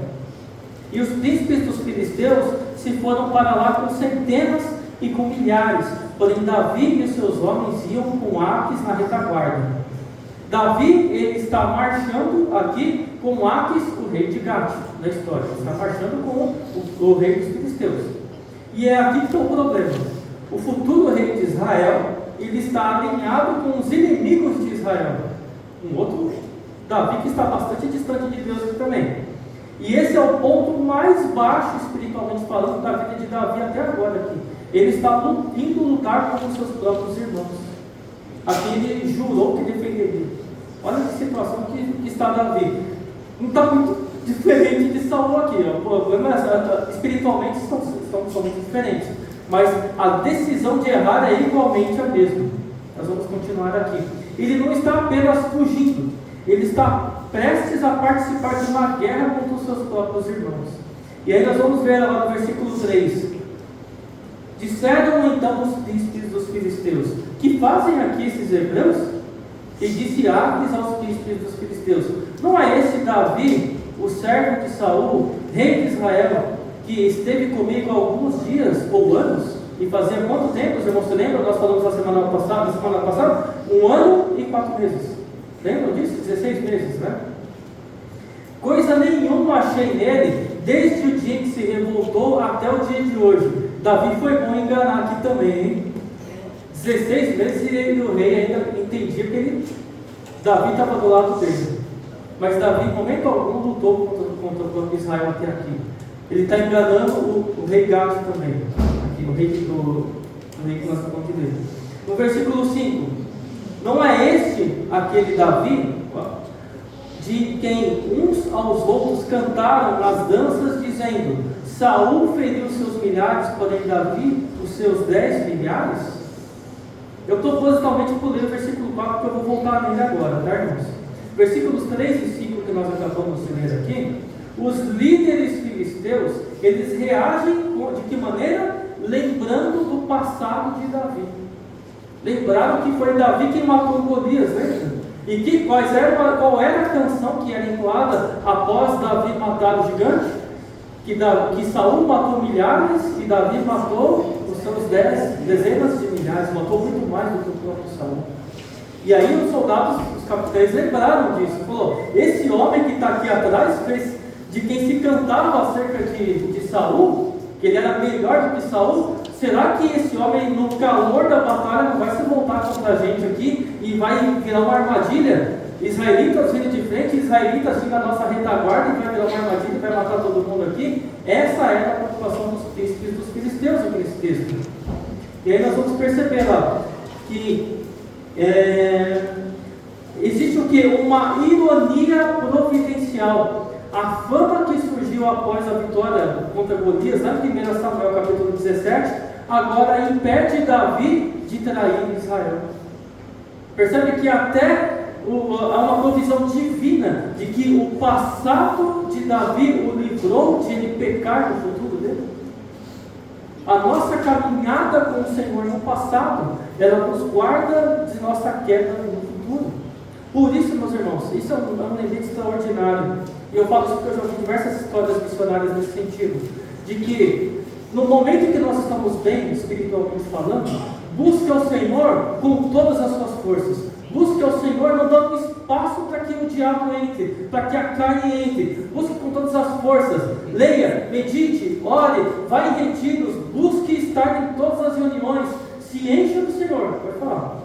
E os príncipes dos filisteus se foram para lá com centenas e com milhares, porém Davi e os seus homens iam com Aquis na retaguarda. Davi, ele está marchando aqui com Aquis, o rei de Gate, na história. Ele está marchando com o rei dos filisteus. E é aqui que está o problema. O futuro rei de Israel, ele está alinhado com os inimigos de Israel. Um outro Davi que está bastante distante de Deus aqui também. E esse é o ponto mais baixo, espiritualmente falando, da vida de Davi até agora aqui. Ele está indo lutar contra os seus próprios irmãos. Aqui ele jurou que defenderia. Olha que situação que está Davi. Não está muito diferente de Saul aqui. O problema é, espiritualmente são muito diferentes. Mas a decisão de errar é igualmente a mesma. Nós vamos continuar aqui. Ele não está apenas fugindo. Ele está prestes a participar de uma guerra contra os seus próprios irmãos. E aí nós vamos ver lá no versículo 3. Disseram então os príncipes dos filisteus: que fazem aqui esses hebreus? E disse Aquis aos príncipes dos filisteus: não é esse Davi, o servo de Saul, rei de Israel, que esteve comigo há alguns dias ou anos? E fazia quanto tempo, os irmãos se lembram? Nós falamos na semana passada, 1 ano e 4 meses. Lembram disso? 16 meses, né? Coisa nenhuma achei nele, desde o dia que se revoltou até o dia de hoje. Davi foi bom enganar aqui também, hein? 16 meses e o rei ainda entendia que Davi estava do lado dele. Mas Davi, em momento algum, lutou contra o povo de Israel até aqui. Ele está enganando o rei Gade também. Aqui, o rei que nós acabamos de ler. No versículo 5: não é este aquele Davi, de quem uns aos outros cantaram nas danças, dizendo: Saul feriu seus milhares, porém Davi os seus 10 milhares? Eu propositalmente pulei o versículo 4, porque eu vou voltar nele agora, tá, irmãos? Versículos 3 e 5 que nós acabamos de ler aqui, os líderes filisteus, eles reagem de que maneira? Lembrando do passado de Davi. Lembraram que foi Davi quem matou Golias, né? E qual era a canção que era entoada após Davi matar o gigante? Que Saul matou milhares e Davi matou os seus dezenas de milhares, matou muito mais do que o próprio Saul. E aí os soldados, os capitães lembraram disso, falou: esse homem que está aqui atrás, de quem se cantava acerca de Saul, que ele era melhor do que Saul, será que esse homem, no calor da batalha, não vai se voltar contra a gente aqui e vai virar uma armadilha? Israelitas vindo de frente, israelitas vindo na nossa retaguarda e vai virar uma armadilha e vai matar todo mundo aqui? Essa era a preocupação dos príncipes dos filisteus aqui nesse texto. E aí nós vamos perceber lá que existe o que? Uma ironia providencial. A fama que surgiu após a vitória contra Golias, lá em 1 Samuel capítulo 17, agora impede Davi de trair Israel. Percebe que até há uma provisão divina de que o passado de Davi o livrou de ele pecar no futuro dele. A nossa caminhada com o Senhor no passado, ela nos guarda de nossa queda no futuro. Por isso, meus irmãos, isso é um lembrete extraordinário. E eu falo isso porque eu já ouvi diversas histórias missionárias nesse sentido. De que, no momento em que nós estamos bem, espiritualmente falando, busque ao Senhor com todas as suas forças. Busque ao Senhor não dando espaço para que o diabo entre, para que a carne entre. Busque com todas as forças. Leia, medite, ore, vá em retiros, busque estar em todas as reuniões. Se encha do Senhor. Pode falar.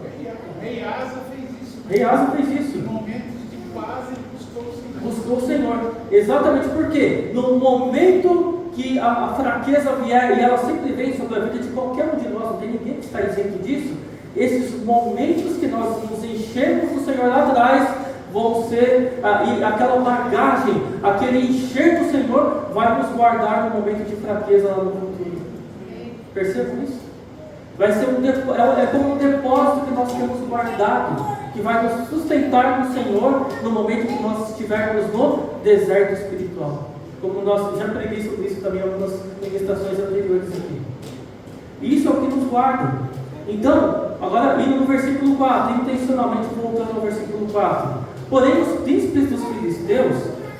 Rei Asa fez isso.
Rei Asa fez isso.
Em momentos de paz ele buscou o Senhor.
Buscou o Senhor. Exatamente porque no momento que a fraqueza vier, e ela sempre vem sobre a vida de qualquer um de nós, não tem ninguém que está isento disso, esses momentos que nós nos enchermos do Senhor lá atrás, vão ser, e aquela bagagem, aquele encher do Senhor, vai nos guardar no momento de fraqueza lá no futuro. Percebam isso? Vai ser é como um depósito que nós temos guardado, que vai nos sustentar no Senhor no momento que nós estivermos no deserto espiritual. como nós já preguei sobre isso também em algumas ministrações anteriores aqui. E isso é o que nos guarda. Então, agora indo no versículo 4, intencionalmente voltando ao versículo 4. Porém, os príncipes dos filisteus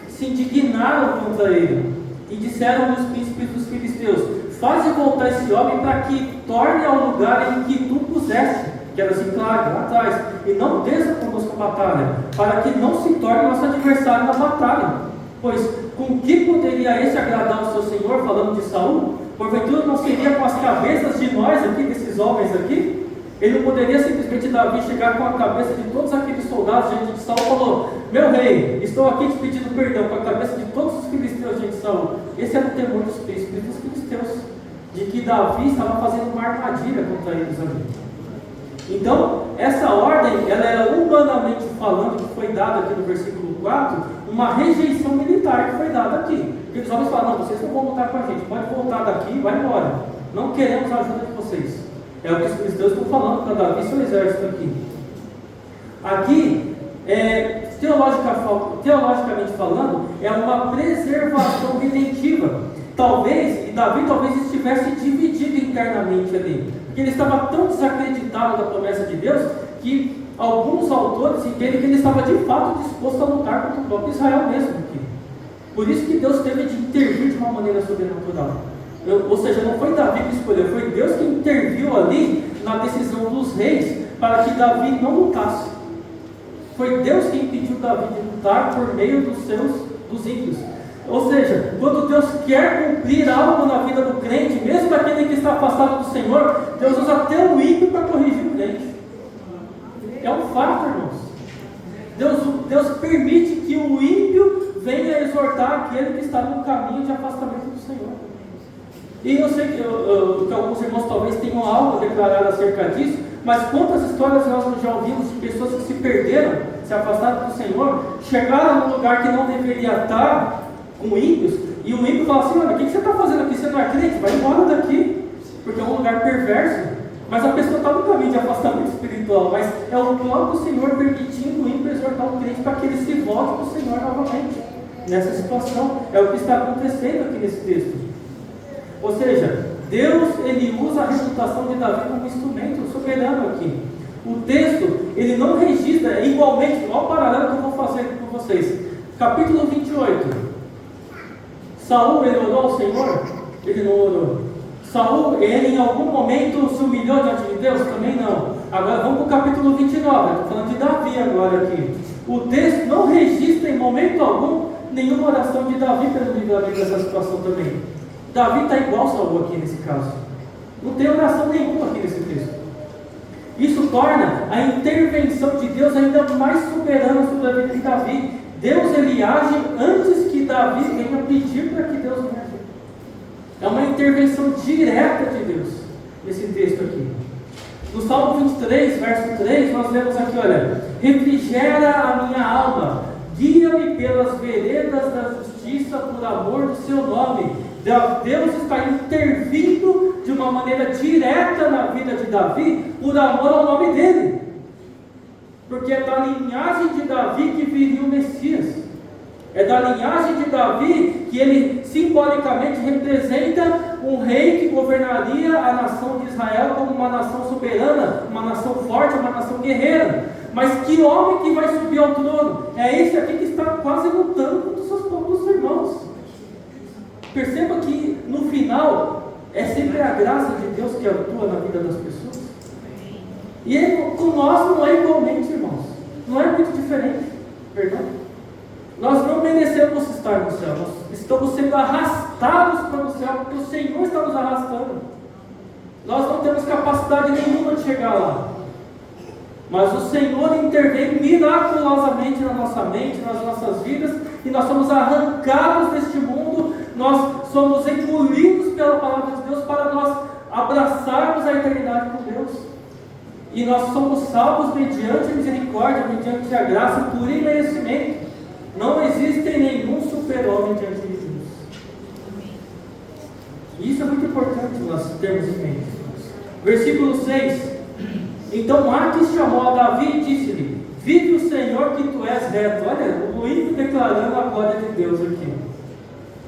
se indignaram contra ele e disseram aos príncipes dos filisteus: faze voltar esse homem para que torne ao lugar em que tu puseste, que era Ziclag, lá atrás, e não desça conosco a batalha, para que não se torne nosso adversário na batalha. Pois com que poderia esse agradar o seu senhor, falando de Saul? Porventura não seria com as cabeças de nós aqui, desses homens aqui? Ele não poderia simplesmente Davi chegar com a cabeça de todos aqueles soldados diante de Saul e falou: meu rei, estou aqui te pedindo perdão, com a cabeça de todos os filisteus diante de Saul. Esse era o temor dos príncipes dos filisteus, de que Davi estava fazendo uma armadilha contra eles ali. Então, essa ordem, ela era humanamente falando, que foi dada aqui no versículo 4, uma rejeição militar que foi dada aqui. Porque os homens falam: não, vocês não vão lutar com a gente, pode voltar daqui e vai embora. Não queremos a ajuda de vocês. É o que os cristãos estão falando para Davi e seu exército aqui. Aqui, teologicamente falando, é uma preservação redentiva. Talvez Davi estivesse dividido internamente ali, porque ele estava tão desacreditado da promessa de Deus, que alguns autores entendem que ele estava de fato disposto a lutar contra o próprio Israel mesmo aqui. Por isso que Deus teve de intervir de uma maneira sobrenatural. Ou seja, não foi Davi que escolheu, foi Deus que interviu ali na decisão dos reis para que Davi não lutasse. Foi Deus que impediu Davi de lutar por meio dos ímpios. Ou seja, quando Deus quer cumprir algo na vida do crente, mesmo daquele que está afastado do Senhor, Deus usa até o ímpio para corrigir o crente. É um fato, irmãos. Deus permite que o ímpio venha exortar aquele que está no caminho de afastamento do Senhor. E eu sei que alguns irmãos talvez tenham algo a declarar acerca disso, mas quantas histórias nós já ouvimos de pessoas que se perderam, se afastaram do Senhor, chegaram num lugar que não deveria estar, com ímpios, e o ímpio fala assim: olha, o que você está fazendo aqui? Você não é crente? Vai embora daqui, porque é um lugar perverso. Mas a pessoa está no caminho de afastamento espiritual, mas é o próprio Senhor permitindo o ímpio exortar o crente para que ele se volte para o Senhor novamente. Nessa situação, é o que está acontecendo aqui nesse texto. Ou seja, Deus, ele usa a reputação de Davi como instrumento soberano aqui. O texto, ele não registra igualmente, olha o paralelo que eu vou fazer com vocês. Capítulo 28. Saul, ele orou ao Senhor? Ele não orou. Saul, ele em algum momento se humilhou diante de Deus? Também não. Agora vamos para o capítulo 29, estou falando de Davi agora aqui. O texto não registra em momento algum nenhuma oração de Davi pelo livramento dessa situação também. Davi está igual a Saul aqui nesse caso. Não tem oração nenhuma aqui nesse texto. Isso torna a intervenção de Deus ainda mais soberana sobre a vida de Davi. Deus, ele age antes que Davi venha pedir para que Deus venha agir. É uma intervenção direta de Deus nesse texto aqui. No Salmo 23, verso 3, nós lemos aqui, olha: refrigera a minha alma, guia-me pelas veredas da justiça por amor do seu nome. Deus está intervindo de uma maneira direta na vida de Davi por amor ao nome dele, porque é da linhagem de Davi que viria o Messias. É da linhagem de Davi que ele simbolicamente representa um rei que governaria a nação de Israel como uma nação soberana, uma nação forte, uma nação guerreira. Mas que homem que vai subir ao trono? É esse aqui que está quase lutando contra os seus próprios irmãos. Perceba que no final é sempre a graça de Deus que atua na vida das pessoas. E com nós não é igualmente, irmãos. Não é muito diferente. Perdão. Nós não merecemos estar no céu. Nós estamos sendo arrastados para o céu, porque o Senhor está nos arrastando. Nós não temos capacidade nenhuma de chegar lá. Mas o Senhor intervém miraculosamente na nossa mente, nas nossas vidas, e nós somos arrancados deste mundo, nós somos engolidos pela palavra de Deus para nós abraçarmos a eternidade com Deus. E nós somos salvos mediante a misericórdia, mediante a graça, por imerecimento. Não existe nenhum super-homem diante de Deus. E isso é muito importante nós termos em mente. Versículo 6. Então Aques chamou a Davi e disse-lhe: vive o Senhor que tu és reto. Olha, o ímpio declarando a glória de Deus aqui.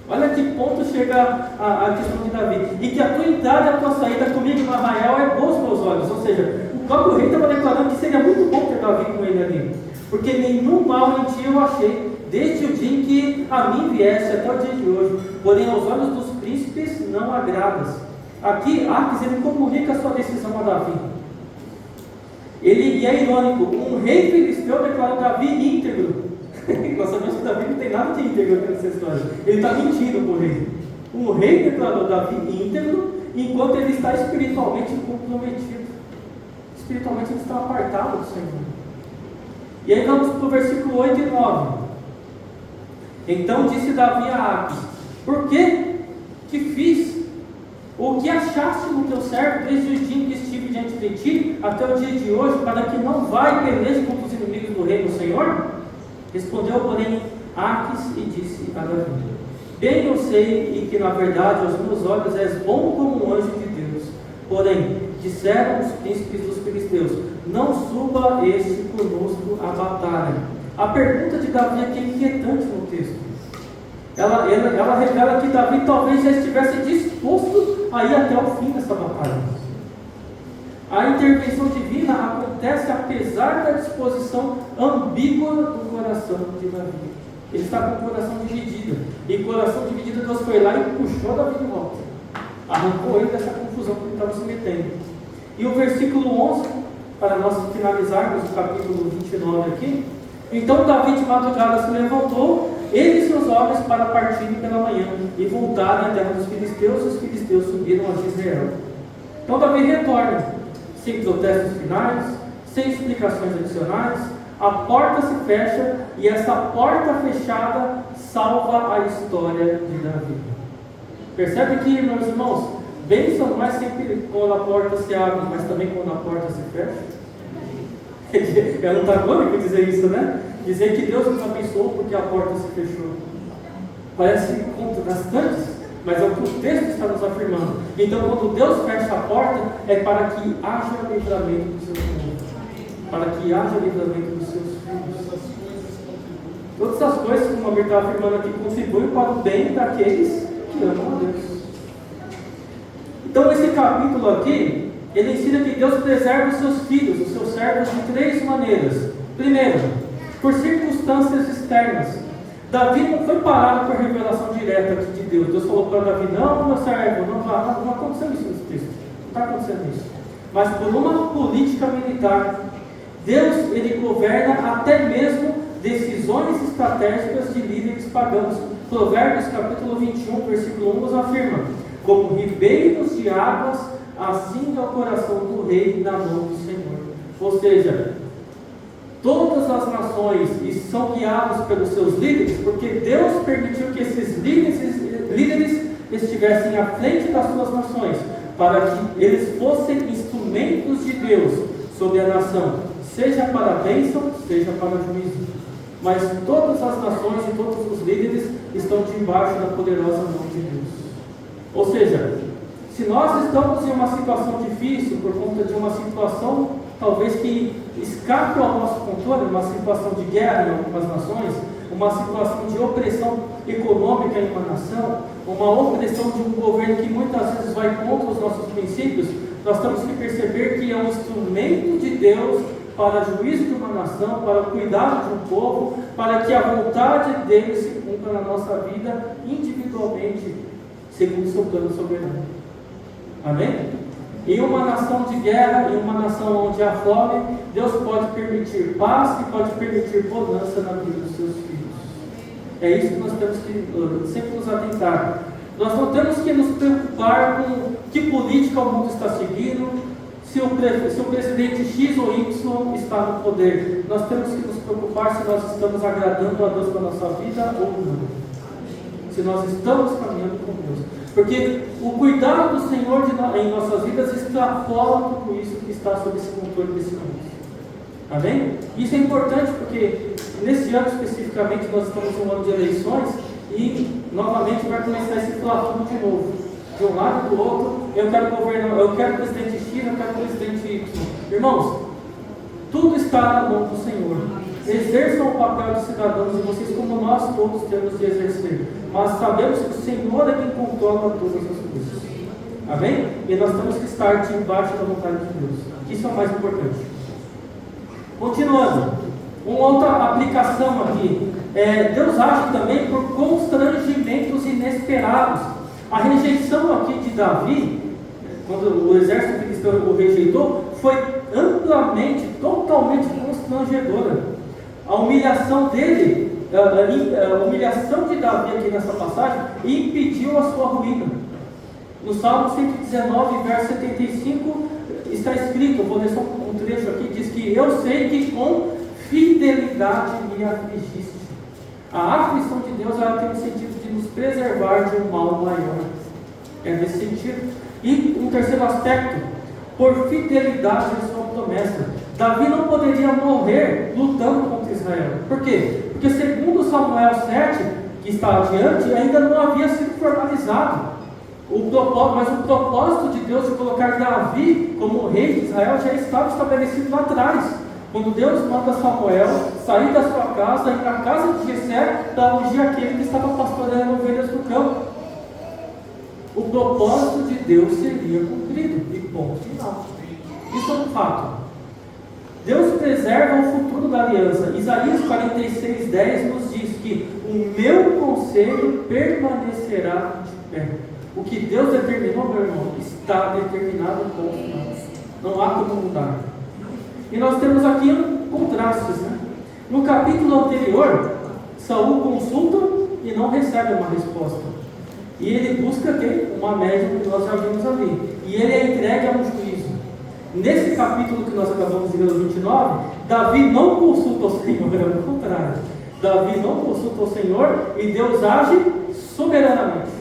Olha que ponto chega a questão de Davi. E que a tua entrada e a tua saída comigo no arraial é boa aos meus olhos. Ou seja, o próprio rei estava declarando que seria muito bom ter Davi com ele ali. Porque nenhum mal em ti eu achei, desde o dia em que a mim viesse até o dia de hoje. Porém, aos olhos dos príncipes não agradas. Aqui, Aques, ele comunica a sua decisão a Davi. E é irônico, um rei filisteu declarou Davi íntegro. Nós sabemos que Davi não tem nada de íntegro nessa história. Ele está mentindo para o rei. Um rei declarou Davi íntegro, enquanto ele está espiritualmente comprometido. Espiritualmente ele está apartado do Senhor. E aí vamos para o versículo 8 e 9. Então disse Davi a Aques: por que fiz? O que achaste no teu servo desde o dia em que estive diante de ti até o dia de hoje, para que não vá e peleje contra os inimigos do rei, do Senhor? Respondeu, porém, Aques e disse a Davi: bem eu sei e que na verdade aos meus olhos és bom como um anjo de Deus. Porém, disseram os príncipes dos filisteus: não suba este conosco à batalha. A pergunta de Davi aqui é inquietante no texto. Ela revela que Davi talvez já estivesse disposto a ir até o fim dessa batalha. A intervenção divina acontece apesar da disposição ambígua do coração de Davi. Ele está com o coração dividido. E o coração dividido, Deus foi lá e puxou Davi de volta. Arrancou ele dessa confusão que ele estava se metendo. E o versículo 11, para nós finalizarmos o capítulo 29 aqui. Então Davi de madrugada se levantou, ele e seus homens, para partirem pela manhã e voltarem à terra dos filisteus, e os filisteus subiram a Jezreel. Então Davi retorna, sem protestos finais, sem explicações adicionais. A porta se fecha e essa porta fechada salva a história de Davi. Percebe que, meus irmãos, bênção não é sempre quando a porta se abre, mas também quando a porta se fecha. É antagônico dizer isso, né? Dizer que Deus nos abençoou porque a porta se fechou. Parece contrastante, mas é o que o texto está nos afirmando. Então, quando Deus fecha a porta, é para que haja livramento do seu povo, para que haja livramento dos seus filhos. Todas as coisas, como a Bíblia está afirmando aqui, contribuem para o bem daqueles que amam a Deus. Então, esse capítulo aqui, ele ensina que Deus preserva os seus filhos, os seus servos, de três maneiras. Primeiro, por circunstâncias externas. Davi não foi parado por revelação direta aqui de Deus. Deus falou para Davi: não, meu servo, não aconteceu isso nesse texto. Não está acontecendo isso. Mas por uma política militar. Deus, ele governa até mesmo decisões estratégicas de líderes pagãos. Provérbios capítulo 21, versículo 1 nos afirma: como ribeiros de águas, assim é o coração do rei na mão do Senhor. Ou seja, todas as nações são guiadas pelos seus líderes, porque Deus permitiu que esses líderes estivessem à frente das suas nações, para que eles fossem instrumentos de Deus sobre a nação, seja para a bênção, seja para o juízo. Mas todas as nações e todos os líderes estão debaixo da poderosa mão de Deus. Ou seja, se nós estamos em uma situação difícil, por conta de uma situação talvez que escape ao nosso controle, uma situação de guerra em algumas nações, uma situação de opressão econômica em uma nação, uma opressão de um governo que muitas vezes vai contra os nossos princípios, nós temos que perceber que é um instrumento de Deus para o juízo de uma nação, para o cuidado de um povo, para que a vontade dele se cumpra na nossa vida individualmente, segundo o seu plano soberano. Amém? Em uma nação de guerra, em uma nação onde há fome, Deus pode permitir paz e pode permitir bonança na vida dos seus filhos. É isso que nós temos que sempre nos atentar. Nós não temos que nos preocupar com que política o mundo está seguindo, se o presidente X ou Y está no poder. Nós temos que nos preocupar se nós estamos agradando a Deus com a nossa vida ou não. Se nós estamos caminhando com Deus. Porque o cuidado do Senhor em nossas vidas extrapola tudo isso que está sob esse controle desse mundo. Amém? Isso é importante porque nesse ano especificamente nós estamos em um ano de eleições e novamente vai começar esse fla-flu de novo. De um lado e do outro, eu quero governar, eu quero presidente X, eu quero presidente Y. Irmãos, tudo está na mão do Senhor. exerçam o papel de cidadãos de vocês como nós todos temos de exercer. Mas sabemos que o Senhor é quem controla todas as coisas. Amém? E nós temos que estar debaixo da vontade de Deus. Isso é o mais importante. Continuando. Uma outra aplicação aqui. Deus age também por constrangimentos inesperados. A rejeição aqui de Davi, quando o exército cristão o rejeitou, foi amplamente, totalmente constrangedora. A humilhação dele, a humilhação de Davi aqui nessa passagem, impediu a sua ruína. No Salmo 119, verso 75, está escrito, vou ler só um trecho aqui, diz que eu sei que com fidelidade me afligiste. A aflição de Deus, ela tem o sentido de nos preservar de um mal maior. É nesse sentido. E um terceiro aspecto, por fidelidade à sua promessa. Davi não poderia morrer lutando contra Israel. Por quê? Porque segundo Samuel 7, que está adiante, ainda não havia sido formalizado. Mas o propósito de Deus de colocar Davi como rei de Israel já estava estabelecido lá atrás. Quando Deus manda Samuel sair da sua casa e ir para a casa de Jessé para ungir aquele que estava pastoreando ovelhas no campo. O propósito de Deus seria cumprido. E ponto final. Isso é um fato. Deus preserva o futuro da aliança. Isaías 46:10 nos diz que o meu conselho permanecerá de pé. O que Deus determinou, meu irmão, está determinado, ponto final. Não há como mudar. E nós temos aqui contrastes, né? No capítulo anterior, Saul consulta e não recebe uma resposta. E ele busca quem? Uma médium que nós já vimos ali. E ele é entregue a um juízo. Nesse capítulo que nós acabamos de ler, no 29, Davi não consulta o Senhor, é o contrário. Davi não consulta o Senhor e Deus age soberanamente.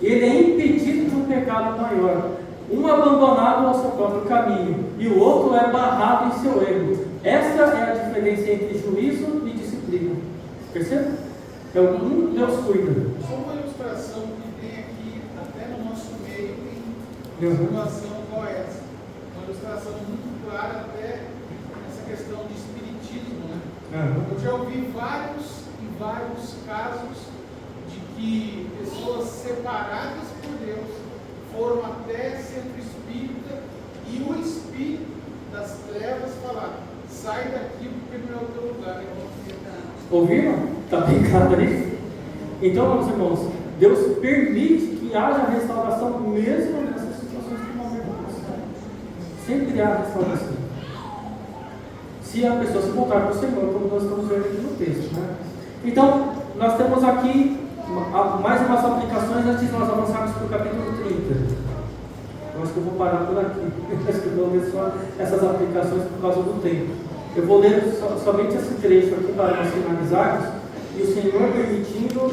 Ele é impedido de um pecado maior. Um abandonado ao seu próprio caminho e o outro é barrado em seu erro. Essa é a diferença entre juízo e disciplina. Percebe? Deus cuida.
Só uma ilustração que tem aqui, até no nosso meio, tem uma situação igual essa. Uma ilustração muito clara até nessa questão de espiritismo, né? Eu já ouvi vários casos de que pessoas separadas por Deus foram até centro espírita e o espírito das trevas falar: sai daqui porque não é o teu lugar.
Ouviram? Está bem claro isso? Então, meus irmãos, Deus permite que haja restauração mesmo nessas situações que nós vemos. Sempre há restauração. Se a pessoa se voltar para o Senhor, como nós estamos vendo aqui no texto, né? Então, nós temos aqui mais umas aplicações antes de nós avançarmos para o capítulo 30. Eu acho que eu vou parar por aqui. Acho que eu vou ler só essas aplicações por causa do tempo. Eu vou ler somente esse trecho aqui para nós finalizarmos. E o Senhor permitindo,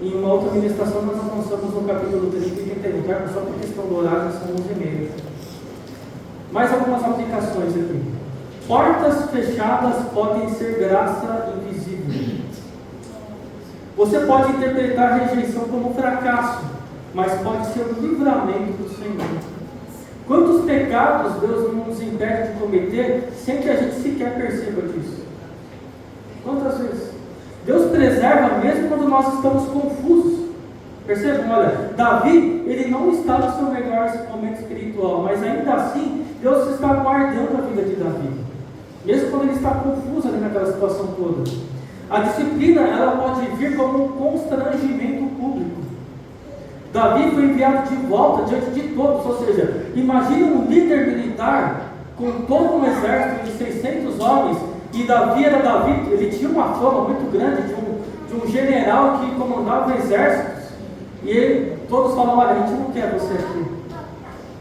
em uma outra ministração, nós avançamos no capítulo 30 e 31, tá? Só por questão do horário, são 11h30. Mais algumas aplicações aqui. Portas fechadas podem ser graça invisível. Você pode interpretar a rejeição como fracasso, mas pode ser o livramento do Senhor. Quantos pecados Deus não nos impede de cometer sem que a gente sequer perceba disso? Quantas vezes? Deus preserva mesmo quando nós estamos confusos. Percebam? Olha, Davi, ele não está no seu melhor momento espiritual, mas ainda assim, Deus está guardando a vida de Davi. Mesmo quando ele está confuso ali naquela situação toda. A disciplina, ela pode vir como um constrangimento público. Davi foi enviado de volta diante de todos, ou seja, imagina um líder militar com todo um exército de 600 homens, e Davi era Davi, ele tinha uma fama muito grande de um general que comandava exércitos, e todos falavam: olha, a gente não quer você aqui.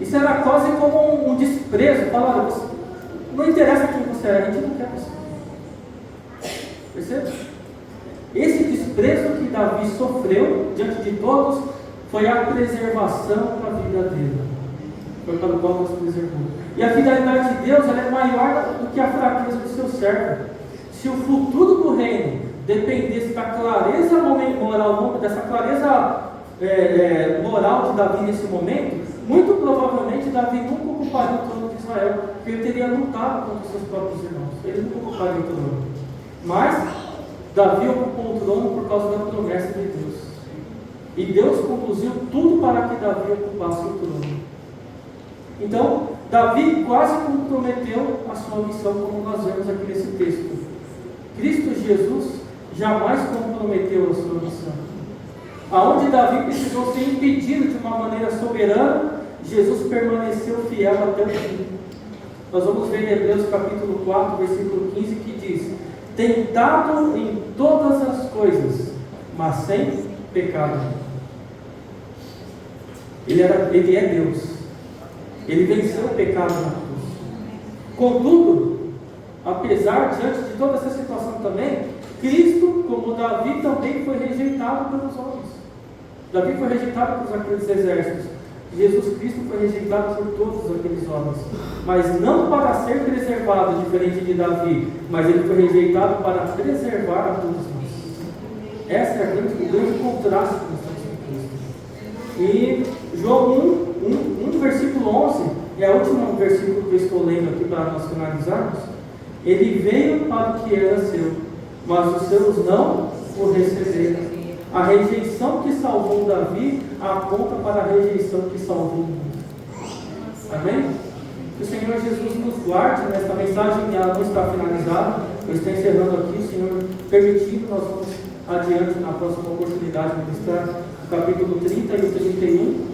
Isso era quase como um desprezo, falaram: não interessa quem você é, a gente não quer você. Percebe? Esse desprezo que Davi sofreu diante de todos foi a preservação da vida dele. Foi para o qual Deus preservou. E a fidelidade de Deus, ela é maior do que a fraqueza do seu servo. Se o futuro do reino dependesse da clareza moral, dessa clareza moral de Davi nesse momento, muito provavelmente Davi nunca ocuparia o trono de Israel, porque ele teria lutado contra os seus próprios irmãos. Ele nunca ocuparia o trono. Mas Davi ocupou o trono por causa da promessa de Deus. E Deus conduziu tudo para que Davi ocupasse o trono. Então, Davi quase comprometeu a sua missão, como nós vemos aqui nesse texto. Cristo Jesus jamais comprometeu a sua missão. Aonde Davi precisou ser impedido de uma maneira soberana, Jesus permaneceu fiel até o fim. Nós vamos ver em Hebreus capítulo 4, versículo 15, que diz: tentado em todas as coisas, mas sem pecado. Ele é Deus. Ele venceu o pecado na cruz. Contudo, apesar, diante de toda essa situação também, Cristo, como Davi, também foi rejeitado pelos homens. Davi foi rejeitado por aqueles exércitos. Jesus Cristo foi rejeitado por todos aqueles homens. Mas não para ser preservado, diferente de Davi, mas ele foi rejeitado para preservar a todos nós. Esse é o grande contraste que nós temos com Cristo. E João 1, versículo 11, é o último versículo que eu estou lendo aqui para nós finalizarmos. Ele veio para o que era seu, mas os seus não o receberam. A rejeição que salvou Davi aponta para a rejeição que salvou o mundo. Amém? Que o Senhor Jesus nos guarde nesta mensagem, ela não está finalizada, eu estou encerrando aqui, o Senhor permitindo, nós vamos adiante na próxima oportunidade de ministrar o capítulo 30 e o 31,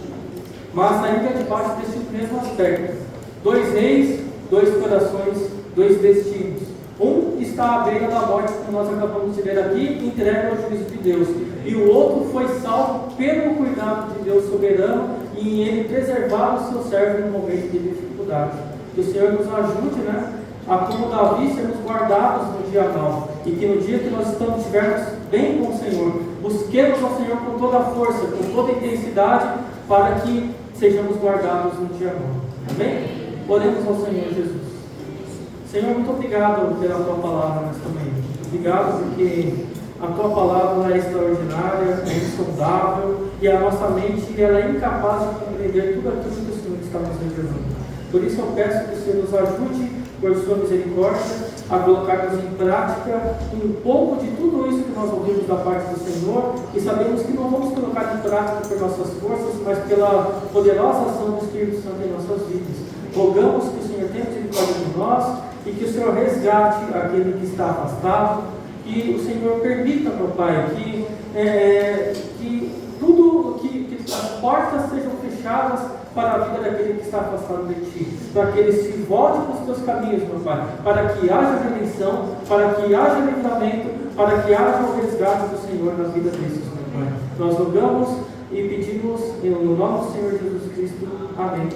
mas ainda debaixo desse mesmo aspecto: 2 reis, 2 corações, 2 destinos. Um está à beira da morte, como nós acabamos de ler aqui, entregue ao juízo de Deus. E o outro foi salvo pelo cuidado de Deus soberano e em ele preservar o seu servo no momento de dificuldade. Que o Senhor nos ajude, a como Davi sermos guardados no dia mau. E que no dia que nós estivermos bem com o Senhor, busquemos ao Senhor com toda a força, com toda a intensidade, para que sejamos guardados no dia mau. Amém? Oremos ao Senhor Jesus. Senhor, muito obrigado pela Tua palavra nesta manhã. Obrigado porque a Tua palavra é extraordinária, é insondável, e a nossa mente ela é incapaz de compreender tudo aquilo que o Senhor está nos revelando. Por isso eu peço que o Senhor nos ajude, por Sua misericórdia, a colocarmos em prática um pouco de tudo isso que nós ouvimos da parte do Senhor, e sabemos que não vamos colocar em prática por nossas forças, mas pela poderosa ação do Espírito Santo em nossas vidas. Rogamos que o Senhor tenha misericórdia de nós, e que o Senhor resgate aquele que está afastado, que o Senhor permita, meu Pai, que tudo, que as portas sejam fechadas para a vida daquele que está afastado de Ti, para que ele se volte para os Teus caminhos, meu Pai, para que haja redenção, para que haja livramento, para que haja o resgate do Senhor na vida desses, meu Pai. Nós rogamos e pedimos, no nome do Senhor Jesus Cristo. Amém.